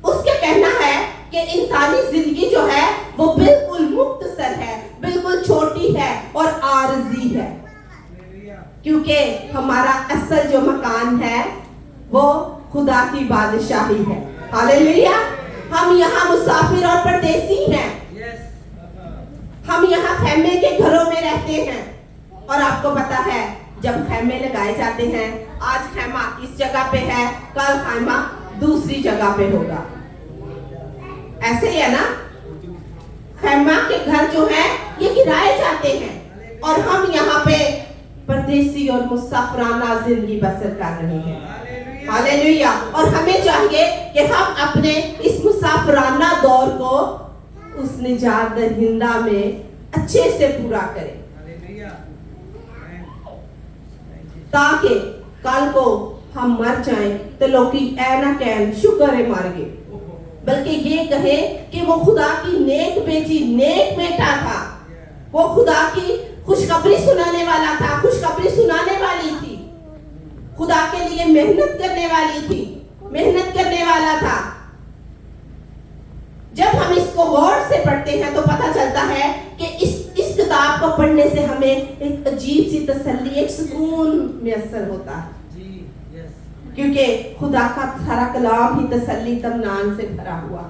उसका कहना है कि इंसानी जिंदगी जो है वो बिल्कुल मुख्तसर है, बिल्कुल छोटी है और आरजी है, क्योंकि हमारा असल जो मकान है वो खुदा की बादशाही है। हालेलुया। हम यहाँ मुसाफिर और परदेसी हैं। हम यहाँ खैमे के घरों में रहते हैं। और आपको पता है जब खैमे लगाए जाते हैं, आज खैमा इस जगह पे है, कल खैमा दूसरी जगह पे होगा। ऐसे ही है ना, खैमा के घर जो है ये गिराए जाते हैं और हम यहाँ पे परदेसी और मुसाफिराना जिंदगी बसर कर रहे हैं। हालेलुया। और हमें चाहिए कि हम अपने इस मुसाफिराना दौर को उस निजात दहिंदा में अच्छे से पूरा करें, ताकि कल को हम मर जाएं तो लोग ऐ ना कहन शुक्र है मर गए, बल्कि ये कहे कि वो खुदा की नेक बेटी, नेक बेटा था, वो खुदा की खुशखबरी सुनाने वाला था, खुशखबरी सुनाने वाली थी, खुदा के लिए मेहनत करने वाली थी, मेहनत करने वाला था। जब हम इसको गौर से पढ़ते हैं तो पता चलता है कि इस किताब को पढ़ने से हमें एक अजीब सी तसल्ली, एक सुकून मैसर होता है, क्योंकि खुदा का सारा कलाम ही तसल्ली तमनान से भरा हुआ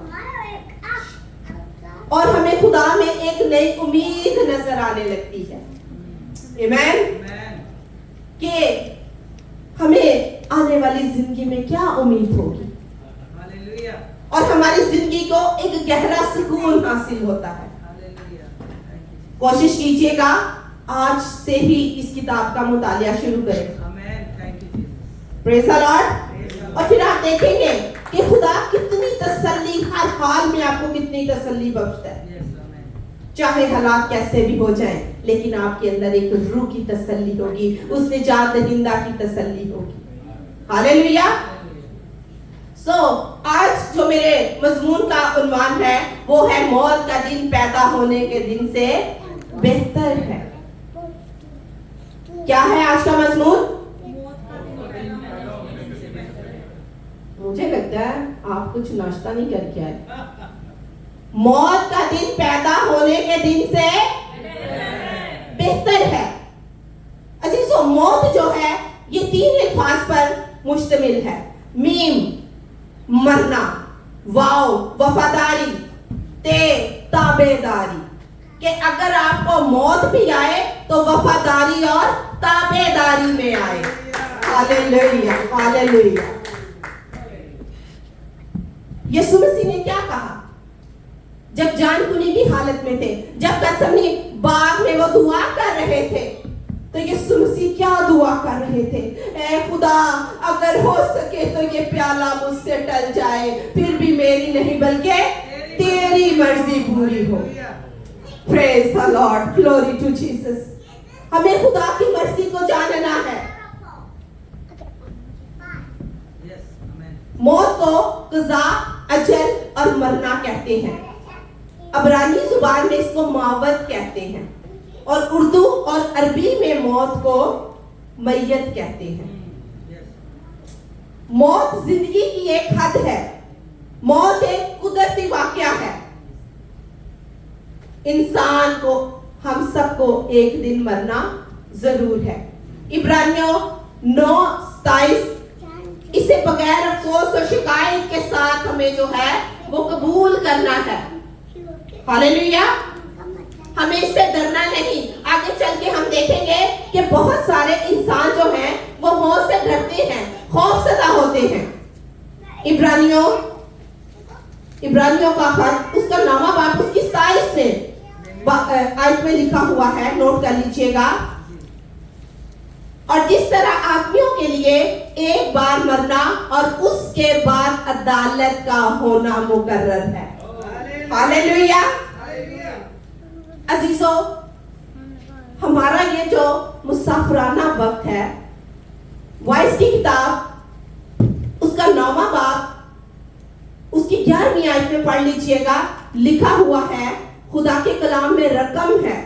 और हमें खुदा में एक नई उम्मीद नजर आने लगती है। आमीन। कि हमें आने वाली जिंदगी में क्या उम्मीद होगी और हमारी जिंदगी को एक गहरा सुकून हासिल होता है। कोशिश कीजिएगा आज से ही इस किताब का मुतालिया शुरू करें। Praise the Lord. और फिर आप देखेंगे कि खुदा कितनी तसल्ली, हर हाल में आपको कितनी तसल्ली बख्शता है। चाहे हालात कैसे भी हो जाएं, लेकिन आपके अंदर एक रूह की तसल्ली होगी, उस निजात दहिंदा की तसल्ली होगी। हालेलुया। सो आज जो मेरे मजमून का उन्वान है वो है मौत का दिन पैदा होने के दिन से बेहतर है। क्या है आज का मजमून? मुझे लगता है आप कुछ नाश्ता नहीं करके आए। मौत का दिन पैदा होने के दिन से बेहतर है। अजीजों, मौत जो है ये 3 अल्फाज पर मुश्तमिल है। मीम मरना, वाव वफादारी, ते ताबेदारी, कि अगर आपको मौत भी आए तो वफादारी और ताबेदारी में आए। Hallelujah, hallelujah. यीशु मसीह ने क्या कहा जब जान कुनी की हालत में थे, जब गत्समनी बाग में वो दुआ कर रहे थे, तो यीशु मसीह क्या दुआ कर रहे थे? ऐ खुदा, अगर हो सके तो ये प्याला मुझसे टल जाए, फिर भी मेरी नहीं बल्कि तेरी मर्जी पूरी हो। Praise the Lord, glory to Jesus. हमें खुदा की मर्जी को जानना है। मौत को कज़ा, अजल और मरना कहते हैं। अबरानी जुबान में इसको मौत कहते हैं और उर्दू और अरबी में मौत को मैयत कहते हैं। मौत जिंदगी की एक हद है। मौत एक कुदरती वाकया है। इंसान को, हम सबको एक दिन मरना जरूर है। इब्रानियों 9:27 इसे बगैर अफसोस और शिकायत के साथ हमें जो है वो कबूल करना है। हालेलुया। हमें इससे डरना नहीं। आगे चल के हम देखेंगे कि बहुत सारे इंसान जो हैं वो मौत से डरते हैं, खौफजदा होते हैं। इब्रानियों का खत उसका 9वां बाब उसकी 27 में आयत में लिखा हुआ है, नोट कर लीजिएगा। और जिस तरह आदमियों के लिए एक बार मरना और उसके बाद अदालत का होना मुकर्रर है। हालेलुया। अजीजों, हमारा ये जो मुसाफिराना वक्त है, वाइस की किताब उसका 9वां बाब उसकी 11वीं आयत में पढ़ लीजिएगा। लिखा हुआ है, खुदा के कलाम में रकम है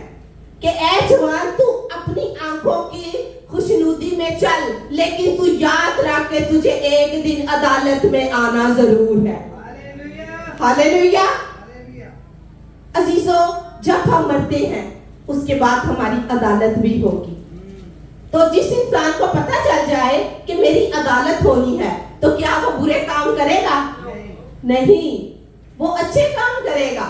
कि ऐ जवान, तू अपनी आंखों की खुशनुदी में चल, लेकिन तू याद रख के तुझे एक दिन अदालत में आना जरूर है। हालेलुया। अजीजों, जब हम मरते हैं उसके बाद हमारी अदालत भी होगी। तो जिस इंसान को पता चल जाए कि मेरी अदालत होनी है, तो क्या वो बुरे काम करेगा? नहीं, वो अच्छे काम करेगा।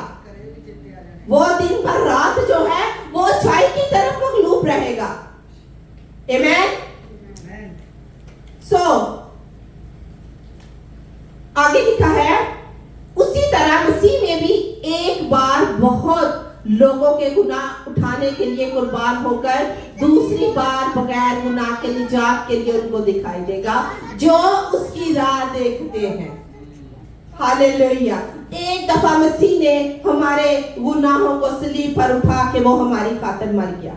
वो दिन भर रात जो है वो अच्छाई की तरफ मगलूब रहेगा। आमेन। आगे लिखा है, उसी तरह मसीह में भी एक बार बहुत लोगों के गुनाह उठाने के लिए कुर्बान होकर दूसरी बार बगैर गुनाह के निजात के लिए उनको दिखाई देगा जो उसकी राह देखते हैं। हालेलुया। एक दफा मसीह ने हमारे गुनाहों को सलीब पर उठा के वो हमारी खातिर मर गया,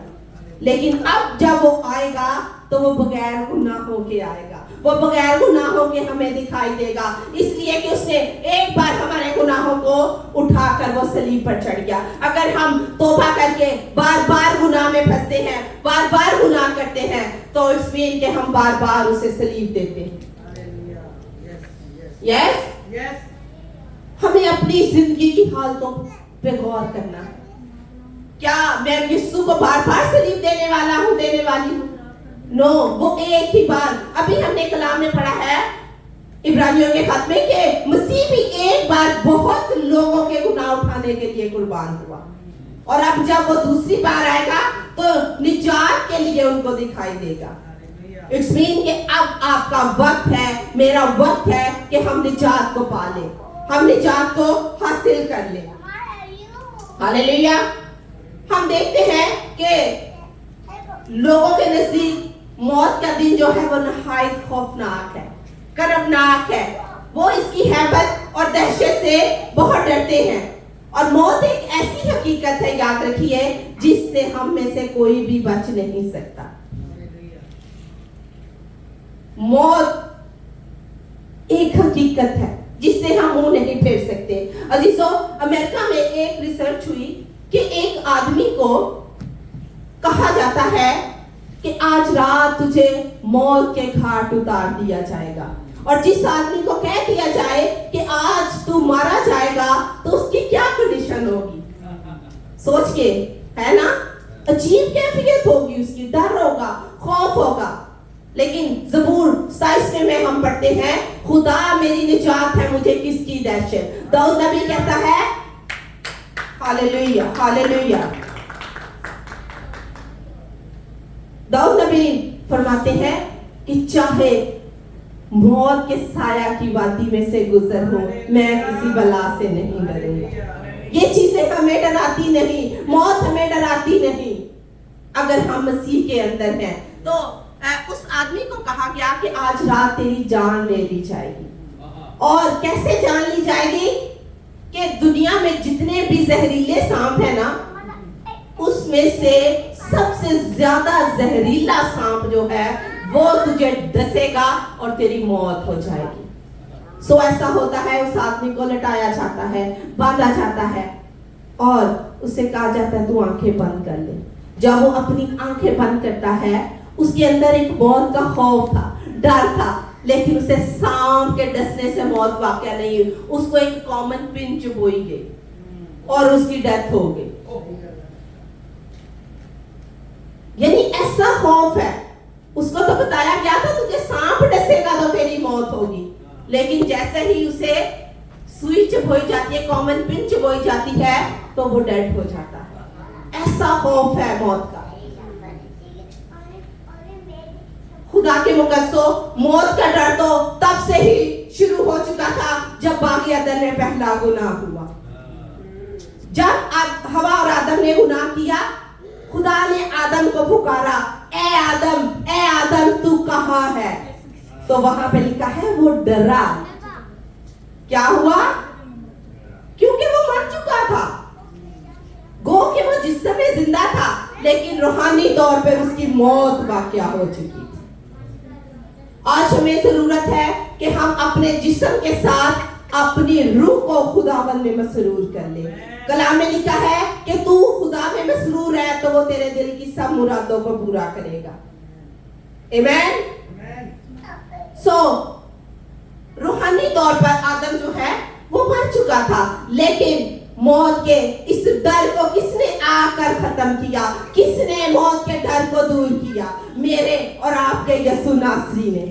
लेकिन अब जब वो आएगा तो वो बगैर गुनाहों के आएगा। वो बगैर गुनाहों के हमें दिखाई देगा, इसलिए कि उसने एक बार हमारे गुनाहों को उठाकर वो सलीब पर चढ़ गया। अगर हम तौबा करके बार बार गुनाह में फंसते हैं, बार बार गुनाह करते हैं, तो इट्स मीन कि हम बार बार उसे सलीब देते हैं। यस, हमें अपनी जिंदगी की हालतों पे गौर करना है। क्या मैं यीशु को बार बार सलीब देने वाला हूँ, देने वाली हूँ? नो, वो एक ही बार। अभी हमने कलाम में पढ़ा है इब्रानियों के खत में कि मसीह भी एक बार बहुत लोगों के गुनाह उठाने के लिए कुर्बान हुआ, और अब जब वो दूसरी बार आएगा तो निजात के लिए उनको दिखाई देगा। इट्स मीन कि अब आपका वक्त है, मेरा वक्त है कि हम निजात को पालें, हम निजात को हासिल कर लें। हालेलुया। हम देखते हैं कि लोगों के नजदीक मौत का दिन जो है वो नहायत खौफनाक है, कर्बनाक है। वो इसकी हैबत और दहशत से बहुत डरते हैं, और मौत एक ऐसी हकीकत है, याद रखिए, जिससे हम में से कोई भी बच नहीं सकता। मौत एक हकीकत है जिससे हम मुंह नहीं फेर सकते। अजीजों, अमेरिका में एक रिसर्च हुई कि एक आदमी को कहा जाता है कि आज रात तुझे मौत के घाट उतार दिया जाएगा, और जिस आदमी को कह दिया जाए कि आज तू मारा जाएगा, तो उसकी क्या कंडीशन होगी? सोच के, है ना? अजीब कैफियत होगी उसकी, डर होगा, खौफ होगा। लेकिन ज़बूर 27 में हम पढ़ते हैं, खुदा मेरी निजात है, मुझे किसकी दहशत। दाऊद नबी कहता है, हालेलुया हालेलुया। दाऊद नबी फरमाते हैं कि चाहे मौत के साया की वादी में से गुजर हो, मैं किसी बला से नहीं डरूंगा। ये चीजें हमें डराती नहीं, मौत हमें डराती नहीं। अगर हम मसीह के अंदर हैं, तो उस आदमी को कहा गया कि आज रात तेरी जान ले ली जाएगी। और कैसे जान ली जाएगी? कि दुनिया में जितने भी जहरीले सांप है ना, उसमें से सबसे ज्यादा जहरीला सांप जो है वो तुझे डसेगा और तेरी मौत हो जाएगी। सो ऐसा होता है, उस आदमी को लटाया जाता है, बांधा जाता है और उसे कहा जाता है तू आंखें बंद कर ले। जब वो अपनी आंखें बंद करता है, उसके अंदर एक मौत का खौफ था, डर था, लेकिन उसे सांप के डसने से मौत वाकया नहीं हुई। उसको एक कॉमन पिंच हुई गई और उसकी डेथ हो गई। यानी ऐसा खौफ है। उसको तो बताया गया था तुझे सांप डसेगा तो तेरी मौत होगी, लेकिन जैसे ही उसे सुई चबोई जाती है, कॉमन पिन चबोई जाती है, तो वो डेड हो जाता है। ऐसा खौफ है मौत का। खुदा के मुकद्दसो, मौत का डर तो तब से ही शुरू हो चुका था जब बागी अदन में पहला गुनाह हुआ। जब हवा और आदम ने गुनाह किया, खुदा ने आदम को पुकारा, ए आदम तू कहाँ है? तो वहां पे लिखा है वो डरा। क्या हुआ? क्योंकि वो मर चुका था। गो कि वो जिस्म में जिंदा था, लेकिन रूहानी तौर पर उसकी मौत वाकया हो चुकी थी। आज हमें जरूरत है कि हम अपने जिस्म के साथ अपनी रूह को खुदावंद में मसरूर कर ले। कलाम में लिखा है कि तू खुदा में मसरूर है तो वो तेरे दिल की सब मुरादों को पूरा करेगा। आमीन। सो रूहानी तौर पर आदम जो है वो मर चुका था, लेकिन मौत के इस डर को किसने आकर खत्म किया? किसने मौत के डर को दूर किया? मेरे और आपके यीशु नासरी ने।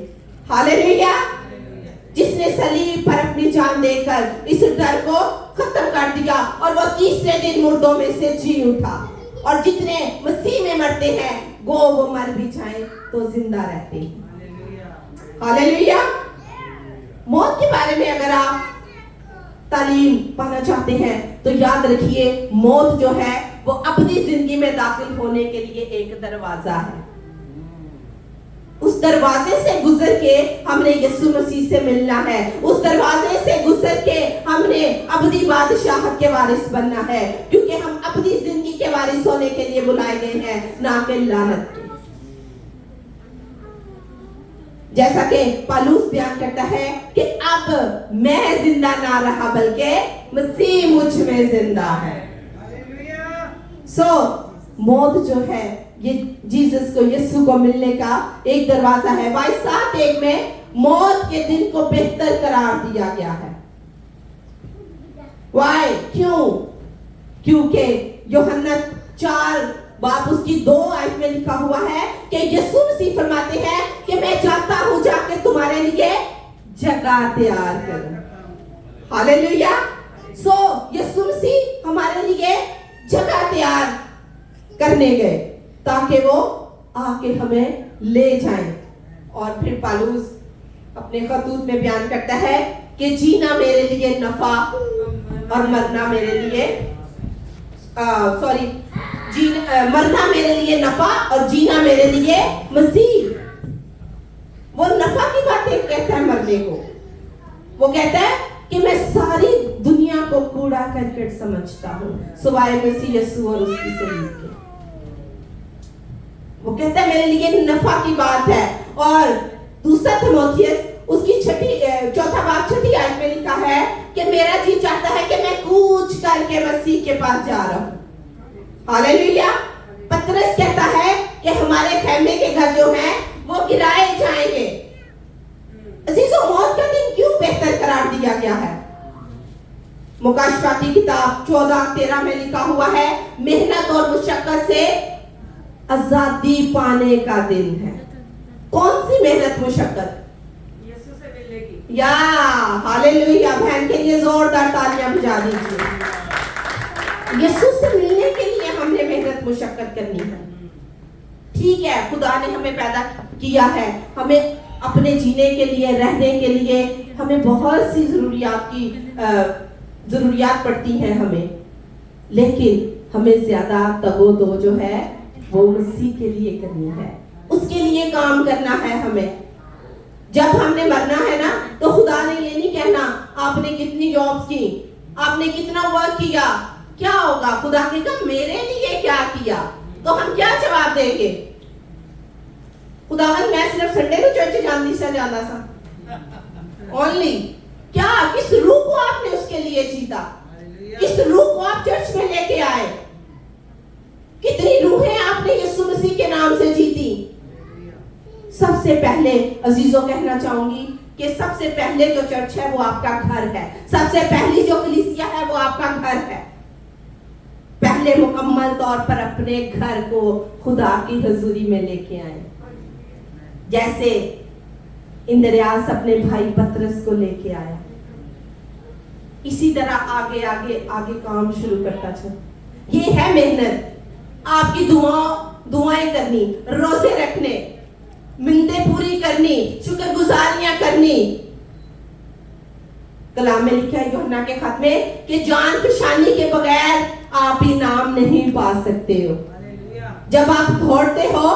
हालेलुया। जिसने सलीब पर अपनी जान देकर इस डर को खत्म कर दिया और वो तीसरे दिन मुर्दों में से जी उठा। और जितने मसीह में मरते हैं, गो वो मर भी जाए तो जिंदा रहते हैं। हालेलुया। मौत के बारे में अगर आप तालीम पाना चाहते हैं तो याद रखिए, मौत जो है वो अपनी जिंदगी में दाखिल होने के लिए एक दरवाजा है। उस दरवाजे से गुजर के हमने यीशु मसीह से मिलना है। उस दरवाजे से गुजर के हमने अबदी बादशाहत के वारिस बनना है, क्योंकि हम अपनी जिंदगी के वारिस होने के लिए बुलाए गए हैं, ना कि लानत के। जैसा कि पौलुस बयान करता है कि अब मैं जिंदा ना रहा बल्कि मसीह मुझ में जिंदा है। सो मौत जो है ये जीसस को, यीशु को मिलने का एक दरवाजा है। 22:1 में मौत के दिन को बेहतर करार दिया गया है। वाई? क्यों? क्योंकि यूहन्ना 4 बाप उसकी 2 आयत में लिखा हुआ है कि यीशु मसीह फरमाते हैं कि मैं जाता हूं जाके तुम्हारे लिए जगह तैयार करूं। हालेलुया। सो यीशु मसीह हमारे लिए जगह तैयार करने गए ताकि वो आके हमें ले जाएं। और फिर पौलुस अपने खतूत में बयान करता है कि जीना मेरे लिए नफा और मरना मेरे लिए मरना मेरे लिए नफा और जीना मेरे लिए मसीह। वो नफा की बातें कहता है मरने को। वो कहता है कि मैं सारी दुनिया को कूड़ा करकट समझता हूँ सिवाय मसीह यीशु और उसकी सलीब के। वो कहता है मेरे लिए नफा की बात है। और दूसरा थिमोथियस उसकी 4 बाब 6 आयत में लिखा है कि मेरा जी चाहता है कि मैं कूच करके मसीह के पास जा रहा हूँ। हालेलुया। पतरस कहता है कि हमारे खेमे के घर जो हैं वो गिराए जाएंगे। अजीजों, मौत किया गया है। मुकाशफा की किताब 14:13 में लिखा हुआ है, मेहनत और मुशक्कत से आजादी पाने का दिन है। कौन सी मेहनत मुशक्कत? यीशु से मिलेगी। या हालेलुया, बहन के लिए जोरदार तालियां बजा दीजिए। यीशु से मिलने के लिए हमने मेहनत मुशक्कत करनी है। ठीक है, खुदा ने हमें पैदा किया है, हमें अपने जीने के लिए, रहने के लिए हमें बहुत सी जरूरियात पड़ती हैं हमें, लेकिन हमें ज्यादा तगोदो जो है वो मसीह के लिए करनी है, उसके लिए काम करना है हमें। जब हमने मरना है ना, तो खुदा ने ये नहीं कहना आपने कितनी जॉब्स की, आपने कितना वर्क किया, क्या होगा? खुदा कहेगा मेरे लिए क्या किया? तो हम क्या जवाब देंगे? खुदावन मैं सिर्फ संडे को चर्च जाना सा ओनली। क्या किस रूह को आपने उसके लिए जीता? किस रूह को आप चर्च में लेके आए? कितनी रूहें आपने यीशु मसीह के नाम से जीती? सबसे पहले अजीजों कहना चाहूंगी कि सबसे पहले जो चर्च है वो आपका घर है। सबसे पहली जो कलीसिया है वो आपका घर है। पहले मुकम्मल तौर पर अपने घर को खुदा की हजूरी में लेके आए, जैसे इंद्रियास अपने भाई पतरस को लेके आया। इसी तरह आगे आगे आगे काम शुरू करता चल। ये है मेहनत, आपकी दुआएं करनी, रोजे रखने, मिन्नतें पूरी करनी, शुक्रगुजारियां करनी। कलाम में लिखा है यूहन्ना के खत में कि जान पहचानी के बगैर आप इनाम नहीं पा सकते हो। जब आप दौड़ते हो,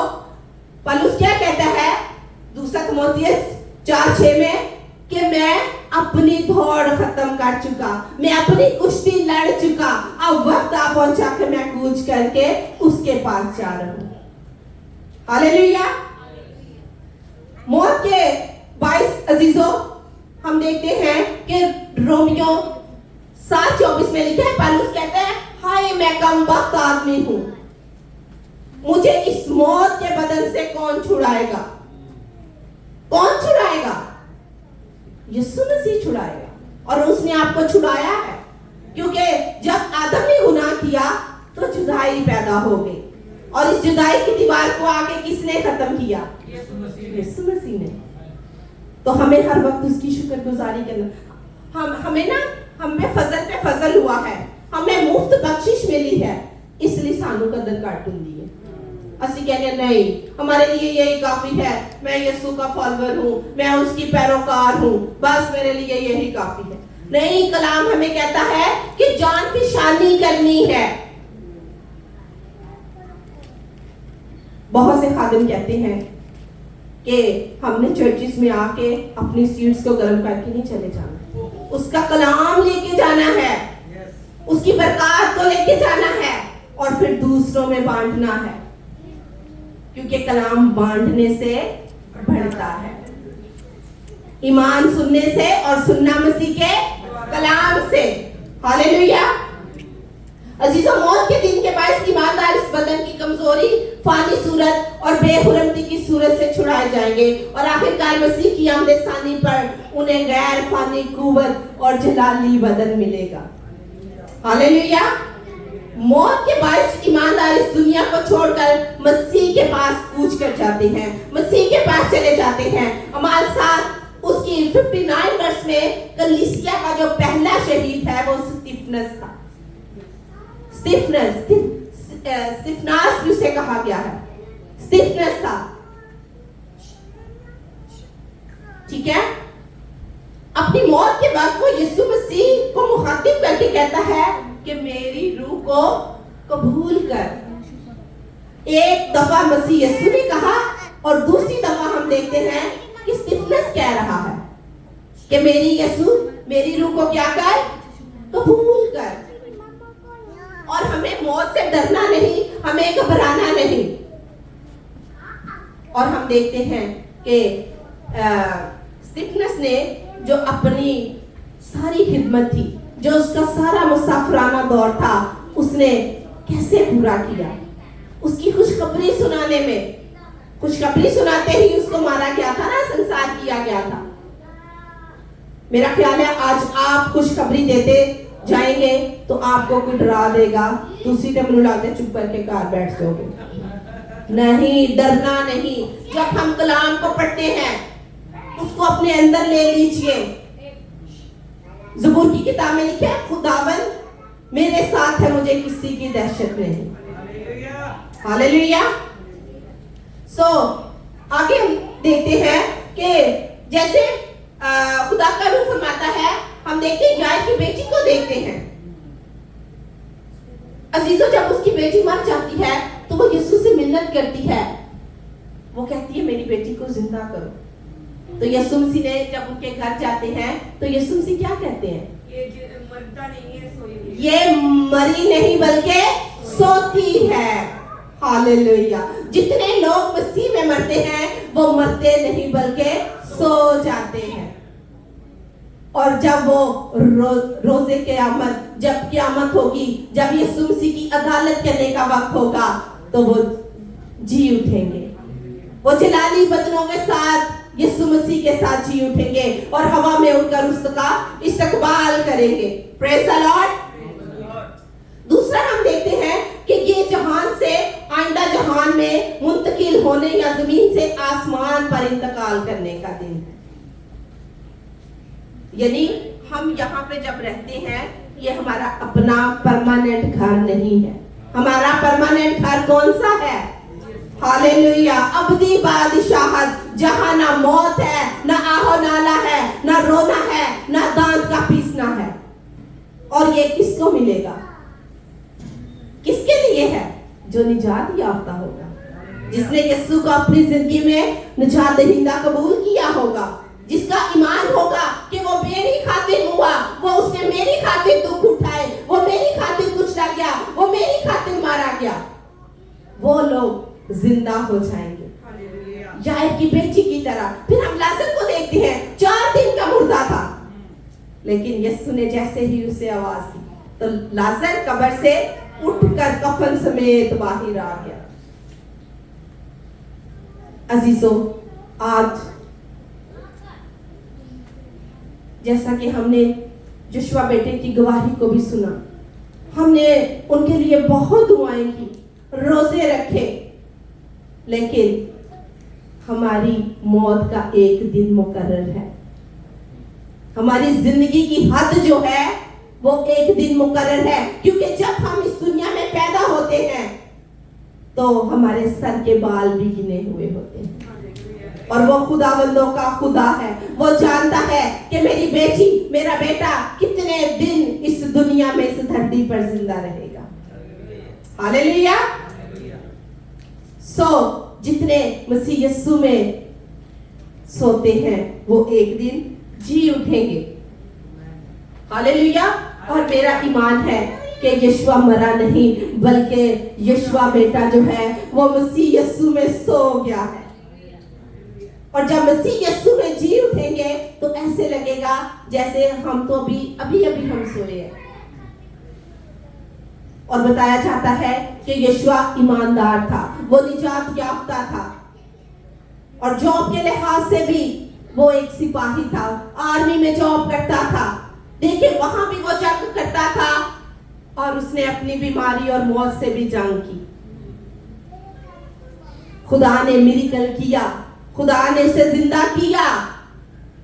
पौलुस क्या कहता है दूसरा तिमोथियस 4:6 में कि मैं अपनी दौड़ खत्म कर चुका, मैं अपनी कुश्ती लड़ चुका, अब वक्त आ पहुंचा कि मैं कूच करके उसके पास जा रहा हूं। हालेलुया। मौत के 22 अजीजों हम देखते हैं कि रोमियो 7:24 में लिखा है, पौलुस कहता है हाय मैं कमबख्त आदमी हूं, मुझे इस मौत के बदन से कौन छुड़ाएगा? कौन छुड़ाएगा? यीशु मसीह छुड़ाएगा। और उसने आपको छुड़ाया है, क्योंकि जब आदम ने गुनाह किया तो जुदाई पैदा हो गई, और इस जुदाई की दीवार को आके किसने खत्म किया? यीशु मसीह ने। तो हमें हर वक्त उसकी शुक्रगुजारी करना। हमें फजल पे फजल हुआ है, हमें मुफ्त बख्शिश मिली है, इसलिए सानू कदर घट हुंदी है। असि कहने नहीं हमारे लिए यही काफी है, मैं यीशु का फॉलोअर हूं, मैं उसकी पैरोकार हूं, बस मेरे लिए यही काफी है। नहीं, कलाम हमें कहता है कि जान पहचानी करनी है। बहुत से खादिम कहते हैं कि हमने चर्चिस में आके अपनी सीट्स को गर्म करके नहीं चले जाना, उसका कलाम लेके जाना है, उसकी बरकत को लेके जाना है, और फिर दूसरों में बांटना है, क्योंकि कलाम बांटने से बढ़ता है। ईमान सुनने से, और सुनना मसीह के कलाम से। हालेलुया। अजीजों, मौत के दिन के बाद ईमानदार इस बदन की कमजोरी, फानी सूरत और बेहुरमती की सूरत से छुड़ाए जाएंगे, और आखिरकार मसीह की आमद-ए-सानी पर उन्हें गैर फानी कुव्वत और जलाली बदन मिलेगा। हालेलुया। मौत के बाद ईमानदार इस दुनिया को छोड़कर मसीह के पास कूच कर जाते हैं, मसीह के पास चले जाते हैं। अमाल 7 उसकी 59 वर्ष में कलीसिया का जो पहला शहीद है वो स्तिफनस था। स्तिफनास भी उसे कहा गया है, स्तिफनस था। ठीक है। अपनी मौत के बाद वो यीशु मसीह को मुखातिब करके कहता है कि मेरी रूह को कबूल कर। एक दफा मसीह यीशु ने कहा, और दूसरी दफा हम देखते हैं कि स्तिफनस कह रहा है कि मेरी यीशु मेरी रूह को क्या कर? कबूल कर। और हमें मौत से डरना नहीं, हमें घबराना नहीं। और हम देखते हैं कि स्तिफनस ने जो अपनी सारी खिदमत थी, जो उसका सारा मुसाफिराना दौर था, उसने कैसे पूरा किया। उसकी खुशखबरी सुनाने में, खुशखबरी सुनाते ही उसको मारा गया था ना, संसार किया गया था। मेरा ख्याल है आज आप खुशखबरी देते जाएंगे तो आपको कोई डरा देगा तो सीधे मुंह लाते चुप करके घर बैठ जाओगे। नहीं, डरना नहीं। जब हम कलाम को पढ़ते हैं उसको अपने अंदर ले लीजिए। ज़बूर की किताब में लिखा है, खुदावन मेरे साथ है, मुझे किसी की दहशत नहीं। हालेलुया। सो आगे हम देखते हैं कि जैसे खुदा का रूह फरमाता है, हम देखते हैं याईर की बेटी को देखते हैं। अजीजों, जब उसकी बेटी मर जाती है तो वो यीशु से मिन्नत करती है। वो कहती है मेरी बेटी को जिंदा करो। तो यीशु मसीह ने जब उनके घर जाते हैं तो यीशु मसीह क्या कहते हैं? ये मरता नहीं है, सोई। ये मरी नहीं बल्कि सोती है। हालेलुया। जितने लोग मसीह में मरते हैं वो मरते नहीं बल्कि सो जाते हैं। और जब वो रोजे क़यामत, जब क़यामत होगी, जब यीशु मसीह की अदालत करने का वक्त होगा तो वो जी उठेंगे। वो जलाली बदनों के साथ यीशु मसीह के साथ जी उठेंगे और हवा में उड़कर उसका इस्तकबाल करेंगे। Praise the Lord. दूसरा हम देखते हैं कि ये जहान से आइंदा जहान में मुंतकिल होने या जमीन से आसमान पर इंतकाल करने का दिन है। यानी हम यहाँ पे जब रहते हैं ये हमारा अपना परमानेंट घर नहीं है। हमारा परमानेंट घर कौन सा है? हालेलुया। अबदी बादशाहत, जहां ना मौत है, ना आहो नाला है, ना रोना है, ना दांत का पीसना है। और ये किसको मिलेगा? किसके लिए है? जो निजात याफ्ता होगा, जिसने यीशु को अपनी जिंदगी में निजात दहिंदा कबूल किया होगा, जिसका ईमान होगा कि वो मेरी खातिर हुआ, वो उसने मेरी खातिर दुख उठाए, वो मेरी खातिर कुचला गया, वो मेरी खातिर मारा गया। वो लोग जिंदा हो जाएंगे याईर की बेटी की तरह। फिर हम लाजर को देखते हैं, 4 दिन का मुर्दा था, लेकिन यीशु ने जैसे ही उसे आवाज दी तो लाजर कब्र से उठकर कफन समेत बाहर आ गया। अजीजों, आज जैसा कि हमने जोशुआ बेटे की गवाही को भी सुना, हमने उनके लिए बहुत दुआएं की, रोजे रखे, लेकिन हमारी मौत का एक दिन मुकर्रर है। हमारी जिंदगी की हद जो है वो एक दिन मुकर्रर है, क्योंकि जब हम इस दुनिया में पैदा होते हैं तो हमारे सर के बाल भी गिने हुए होते हैं। और वो खुदावंदों का खुदा है, वो जानता है कि मेरी बेटी, मेरा बेटा कितने दिन इस दुनिया में, इस धरती पर जिंदा रहेगा। हालेलुया। सो जितने मसीह यीशु में सोते हैं वो एक दिन जी उठेंगे। हालेलुया। और मेरा ईमान है कि यीशु मरा नहीं बल्कि यीशु बेटा जो है वो मसीह यीशु में सो गया है। और जब मसीह यीशु में जी उठेंगे तो ऐसे लगेगा जैसे हम तो अभी हम सोए हैं। और बताया जाता है कि यीशु ईमानदार था, वो निजात याफ्ता था, और जॉब के लिहाज से भी वो एक सिपाही था, आर्मी में जॉब करता था। देखिए वहां भी वो जंग करता था और उसने अपनी बीमारी और मौत से भी जंग की। खुदा ने मिरेकल किया, खुदा ने उसे जिंदा किया,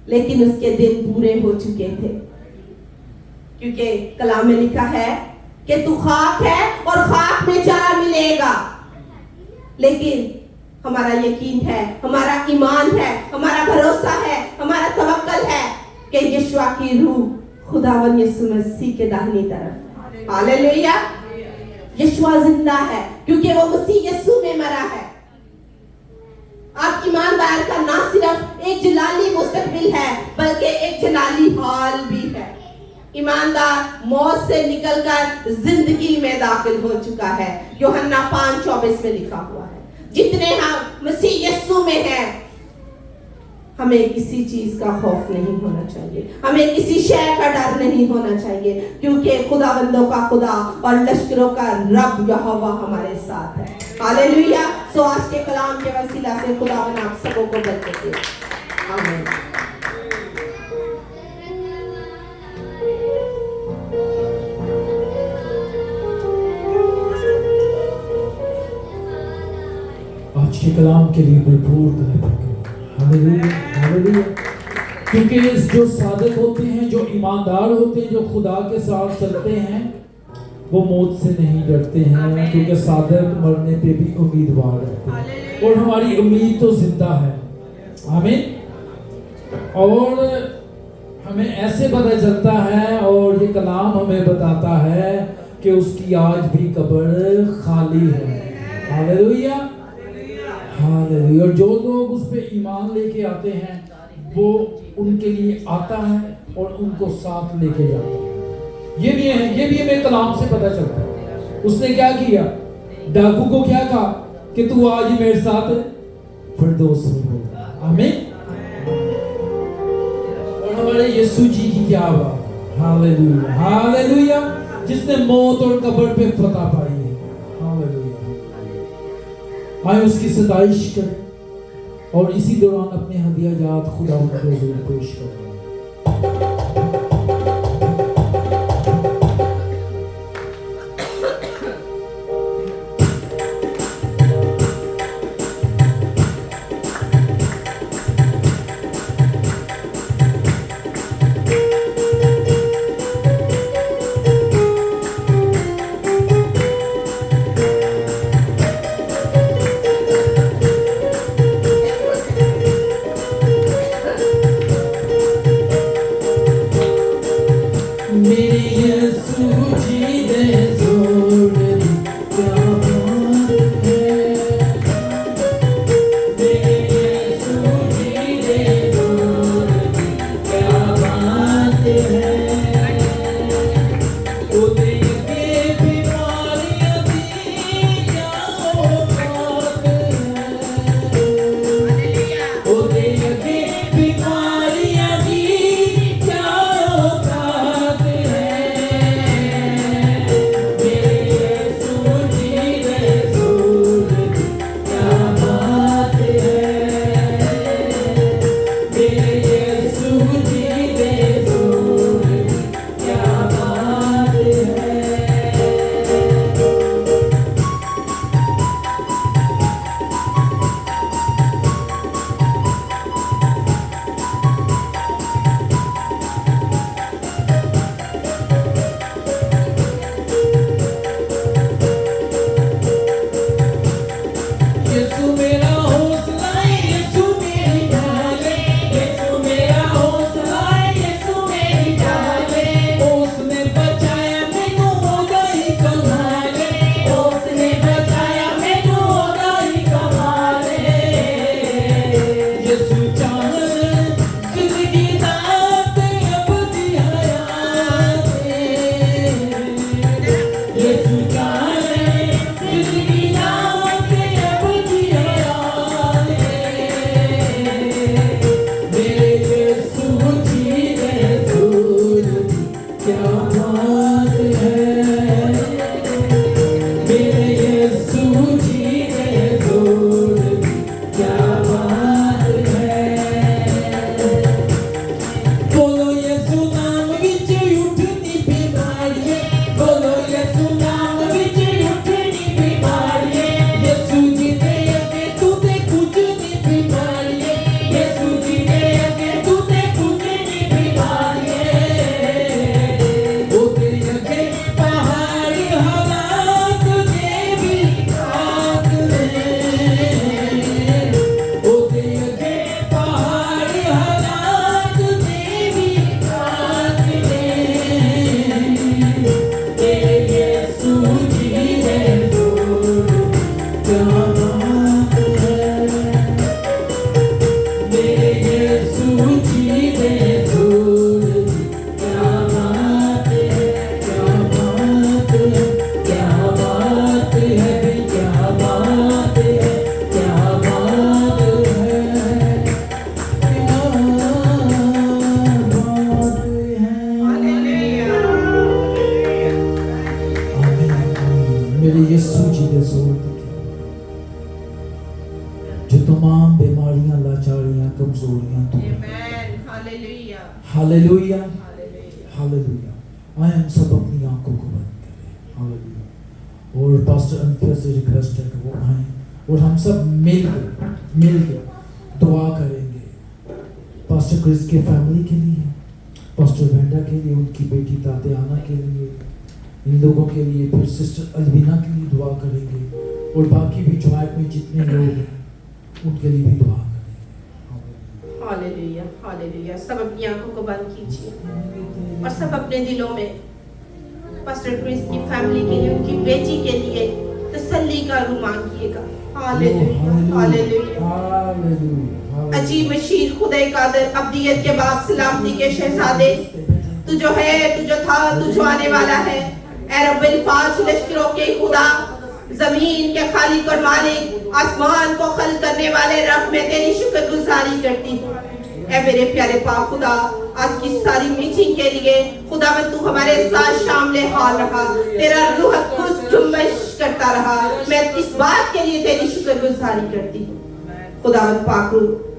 लेकिन उसके दिन पूरे हो चुके थे, क्योंकि कलाम में लिखा है कि तू खाक है और खाक में जा मिलेगा। लेकिन हमारा यकीन है, हमारा ईमान है, हमारा भरोसा है, हमारा तवक्कल है कि यीशु की रूह खुदावन यीशु मसीह के दाहिनी तरफ। हालेलुया। यीशु जिंदा है क्योंकि वो मसीह यीशु में मरा है। आप ईमानदार का ना सिर्फ एक जलाली मुस्तकबिल है बल्कि एक जलाली हाल भी है। ईमानदार मौत से निकलकर जिंदगी में दाखिल हो चुका है। यूहन्ना 5:24 में लिखा हुआ है। जितने हम मसीह यीशु में हैं, हमें किसी चीज का खौफ नहीं होना चाहिए, हमें किसी शय का डर नहीं होना चाहिए, क्योंकि खुदाबंदों का खुदा और लश्करों का रब यहोवा हमारे साथ है। हालेलुया। सो आज के कलाम के वसीला से खुदावन आप सबों को बरकत दे। आमीन। ये कलाम के लिए भरपूर तलब करें। Hallelujah, hallelujah. क्योंकि जो सादिक होते हैं, जो ईमानदार होते हैं, जो खुदा के साथ चलते हैं, वो मौत से नहीं डरते हैं, क्योंकि सादिक मरने पे भी उम्मीदवार रहते हैं और हमारी उम्मीद तो जिंदा है। आमीन। और हमें ऐसे पता चलता है और ये कलाम हमें बताता है कि उसकी आज भी कब्र खाली है। Hallelujah, hallelujah. और जो लोग उस पे ईमान लेके आते हैं वो उनके लिए आता है और उनको साथ लेके जाता है। ये भी हमें कलाम से पता चलता है। उसने क्या किया? डाकू को क्या कहा कि तू आज मेरे साथ फिरदौस में होगा। आमीन। और हमारे यीशु जी की क्या बात, हालेलुया, हालेलुया, जिसने मौत और कब्र पे फतह पाई है। हालेलुया। आए उसकी सताइश करें और इसी दौरान अपने हदिया जात खुदा के हुजूर पेश करें। मेरे यीशु जी दे जोर जो तमाम बीमारियां, लाचारियां, कमजोरियां दूर। हालेलुया, हालेलुया, हालेलुया। आए हम सब अपनी आंखों को बंद करें। हालेलुया। और पास्टर अंतर से रिक्वेस्ट है कि वो आए और हम सब मिल के दुआ करेंगे पास्टर क्रिस के फैमिली के लिए, पास्टर वेंडा के लिए, उनकी बेटी तात्याना के लिए, इन लोगों के लिए, फिर सिस्टर अलविना के लिए दुआ करेंगे और बाकी भी ट्राइब में जितने लोग हैं उनके लिए भी दुआ करेंगे। Hallelujah, hallelujah. सब अपनी आंखों को बंद कीजिए और सब अपने दिलों में पास्टर क्रिस की फैमिली के लिए, उनकी बेटी के लिए तसल्ली का रूह मांगिएगा। हालेलुया, हालेलुया, हालेलुया। अजीब मशीर खुदा कादर अब्दियत के बाद सलामती के शहजादे, तू जो है, तू जो था, तू जो आने वाला है, ए रब्बिल फाज लश्करों के खुदा, जमीन के खालिक और मालिक, आसमान को खल करने वाले रब, मैं तेरी शुक्रगुजारी करती हूँ। ऐ मेरे प्यारे पाक खुदा, आज की सारी मीटिंग के लिए खुदावंद तू हमारे साथ शामिल हाल रहा, तेरा रूह खुश जुम्बिश करता रहा। मैं इस बात के लिए तेरी शुक्रगुजारी करती हूँ। खुदावंद पाक रूह,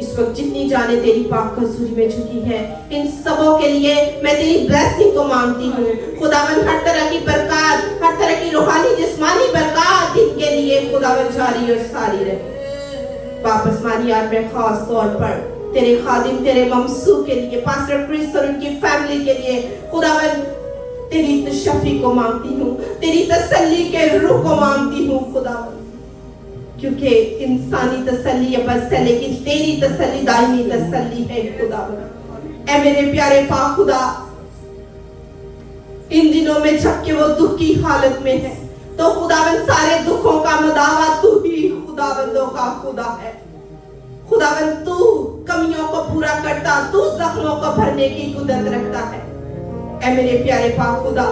इस वक्त जितनी जाने तेरी पाक हजूरी में झुकी है, इन सबों के लिए मैं तेरी ब्लेसिंग को मांगती हूँ। खुदावंद हर तरह की बरकत, हर तरह की रूहानी जिस्मानी बरकत इनके लिए खुदावंद जारी और सारी रहे। वापस मानी यार, मैं खास तौर पर तेरे खादिम, तेरे ममसू के लिए, पास्टर क्रिस और उनकी फैमिली के लिए खुदावंद तेरी तशफ़ी को मांगती हूँ, तेरी तसल्ली के रूह को मांगती हूँ खुदावंद, क्योंकि इंसानी तसल्ली या बस है, लेकिन तेरी तसल्ली दायमी तसल्ली है खुदावंद। ऐ मेरे प्यारे पाक खुदा, इन दिनों में जबकि वो दुख की हालत में है, तो खुदावंद सारे दुखों का मदावा तू ही खुदावंदों का खुदा है। खुदावंद तू कमियों को पूरा करता, तू जख्मों को भरने की कुदरत रखता है। ऐ मेरे प्यारे पाक खुदा,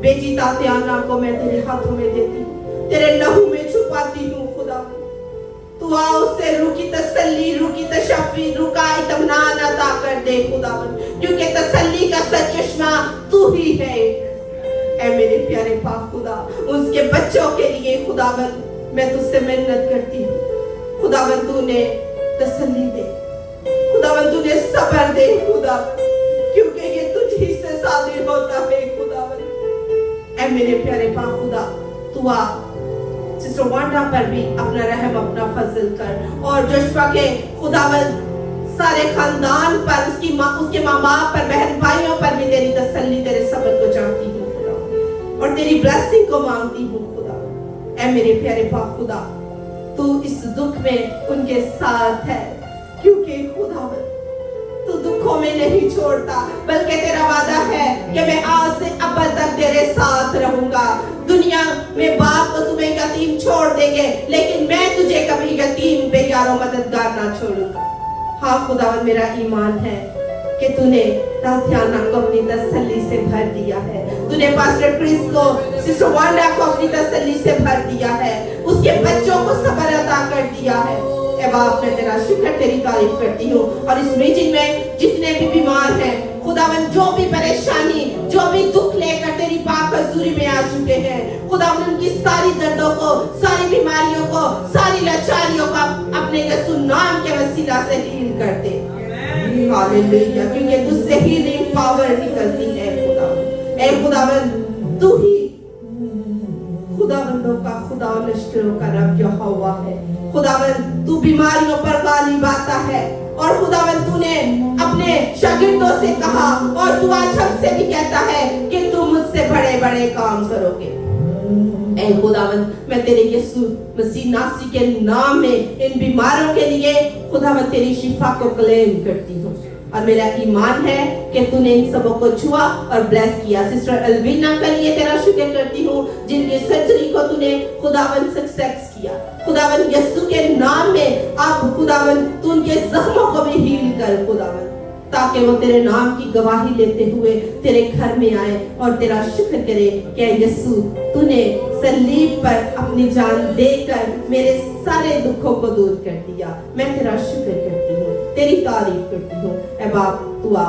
बेटी तात्याना को मैं तेरे हाथों में देती हूँ, तेरे लहू में छुपाती हूँ खुदावंद। तू आ उससे रूह की तसल्ली, रूह की तशफ़ी, रूह का इत्मीनान अता कर दे खुदावंद, क्योंकि तसल्ली का सचश्मा तू ही है। ऐ मेरे प्यारे पाक खुदा, उसके बच्चों के लिए खुदावंद मैं तुझसे मिन्नत करती हूँ। खुदावंद तूने तसल्ली दे, खुदावंद तूने सब्र दे खुदावंद, क्योंकि ये तुझ ही से सादिर होता है खुदावंद। ऐ मेरे प्यारे पाक खुदा, तू आ सिस्टर वांडा पर भी अपना रहम, अपना फजल कर, और जोशुआ के खुदावंद सारे खानदान पर, उसकी माँ, उसके माँ बाप पर, बहन भाइयों पर भी तेरी तसल्ली, तेरे सब्र को चाहती हूँ खुदा, और तेरी ब्लेसिंग को मांगती हूँ खुदा। ऐ मेरे प्यारे पाक खुदा, तू इस दुख में उनके साथ है, क्योंकि खुदावंद तू दुखों में नहीं छोड़ता, बल्कि तेरा वादा है कि मैं आज से अब तक तेरे साथ रहूंगा। दुनिया में बाप तो तुम्हें यतीम छोड़ देंगे, लेकिन मैं तुझे कभी यतीम बेयारो मददगार ना छोड़ूंगा। हाँ खुदावंद, मेरा ईमान है कि तूने तात्याना को अपनी तसल्ली से भर दिया है, तूने पास्टर क्रिस को, सिस्टर वांडा को अपनी तसल्ली से भर दिया है, उसके बच्चों को सब्र अता कर दिया है। ऐ बाप, मैं तेरा शुक्र, तेरी तारीफ करती हूँ। और इस मीटिंग में जितने भी बीमार हैं खुदावंद, जो भी परेशानी, जो भी दुख लेकर तेरी पाक हजूरी में आ चुके हैं खुदावंद, उनकी सारी दर्दों को, सारी बीमारियों को, सारी लाचारियों को अपने यीशु नाम के वसीला से हील कर दे। हालेलुया, क्योंकि तुझसे हीलिंग पावर निकलती है खुदावंद। ऐ खुदावंद, तू ही खुदावंदों का खुदा, लश्करों का रब यहोवा है। खुदावंद, तू बीमारियों पर गालिब आता है, और खुदावंद तूने अपने शागिर्दों से कहा, और तू आज हमसे भी कहता है कि तू मुझसे बड़े बड़े काम करोगे। ऐ खुदावंद, मैं तेरे यीशु मसीह नासरी के नाम में इन बीमारों के लिए खुदावंद तेरी शिफा को क्लेम करती हूँ, और मेरा ईमान है कि तूने इन सबों को छुआ और ब्लेस किया। सिस्टर अलविना के लिए तेरा शुक्र करती हूँ, जिनकी सर्जरी को तूने खुदावंद सक्सेस किया। खुदावंद यीशु के नाम में अब खुदावंद तू उनके जख्मों को भी हील कर खुदावंद, ताकि वो तेरे नाम की गवाही लेते हुए तेरे घर में आए और तेरा शुक्र करे कि यीशु तूने सलीब पर अपनी जान देकर मेरे सारे दुखों को दूर कर दिया। मैं तेरा शुक्र करती हूँ, तेरी तारीफ करती हूँ। ऐ बाप, तू आ,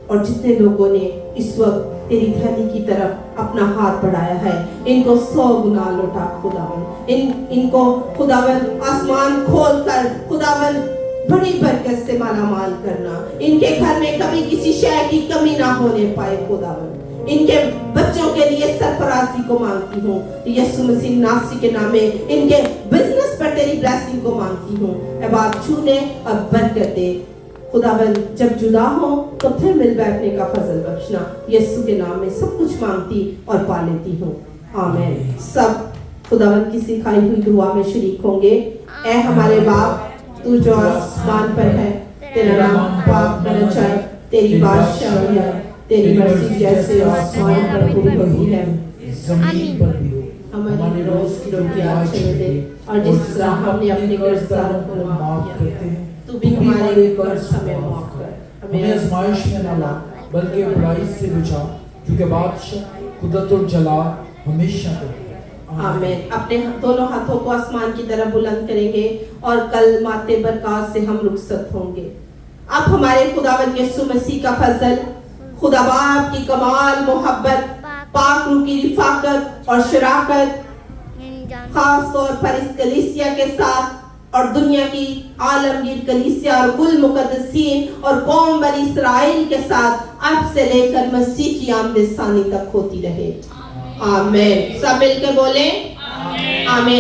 और जितने लोगों ने इस वक्त तेरी धरती की तरफ अपना हाथ बढ़ाया है, इनको 100 गुना लौटा खुदावंद। इनको खुदावंद आसमान खोलकर खुदावंद बड़ी बरकत से माला माल करना, इनके घर में कभी किसी शय की कमी ना होने पाए खुदावंद। इनके बच्चों के लिए सरफराजी को मांगती हूँ। यीशु मसीह नासरी के नाम में इनके बिजनेस पर तेरी ब्लेसिंग को मांगती हूँ। अब आप छूने और बरकत दे खुदावन, जब जुदा हो तो फिर मिल बैठने का फजल बख्शना। यीशु के नाम में सब कुछ मांगती और पा लेती हूँ, आमीन। सब खुदावन की सिखाई हुई दुआ में शरीक होंगे। ऐ हमारे बाप, तू जो आसमान पर है, तेरा नाम पाक होना चाहिए, तेरी बादशाही है, तेरी मर्जी जैसे आसमान पर पूरी होती है जमीन पर भी हो। हमारी रोज की रोटी आज हमें दे, और जिस तरह हमने अपने कर्जदारों को माफ करते किया, हैं, तू भी हमारे कर्ज हमें माफ कर। हमें आजमाइश में न ला, बल्कि बुराई से बचा, क्योंकि बादशाह, कुदरत और जलाल हमेशा तेरे हैं। आमीन। अपने दोनों हाथों को आसमान की तरफ बुलंद करेंगे और कल माते बरकत से हम रुखसत होंगे। अब हमारे खुदावंद यीशु मसीह का फजल, खुदा बाप की कमाल मोहब्बत, पाक रूह की रिफाकत और शराकत खास तौर पर इस कलीसिया के साथ और दुनिया की आलमगीर कलीसिया और कुल मुकद्दसीन और कौम बनी इस्राएल के साथ अब से लेकर मसीह की आमद सानी तक होती रहे, आमीन। सब मिलकर बोले आमीन।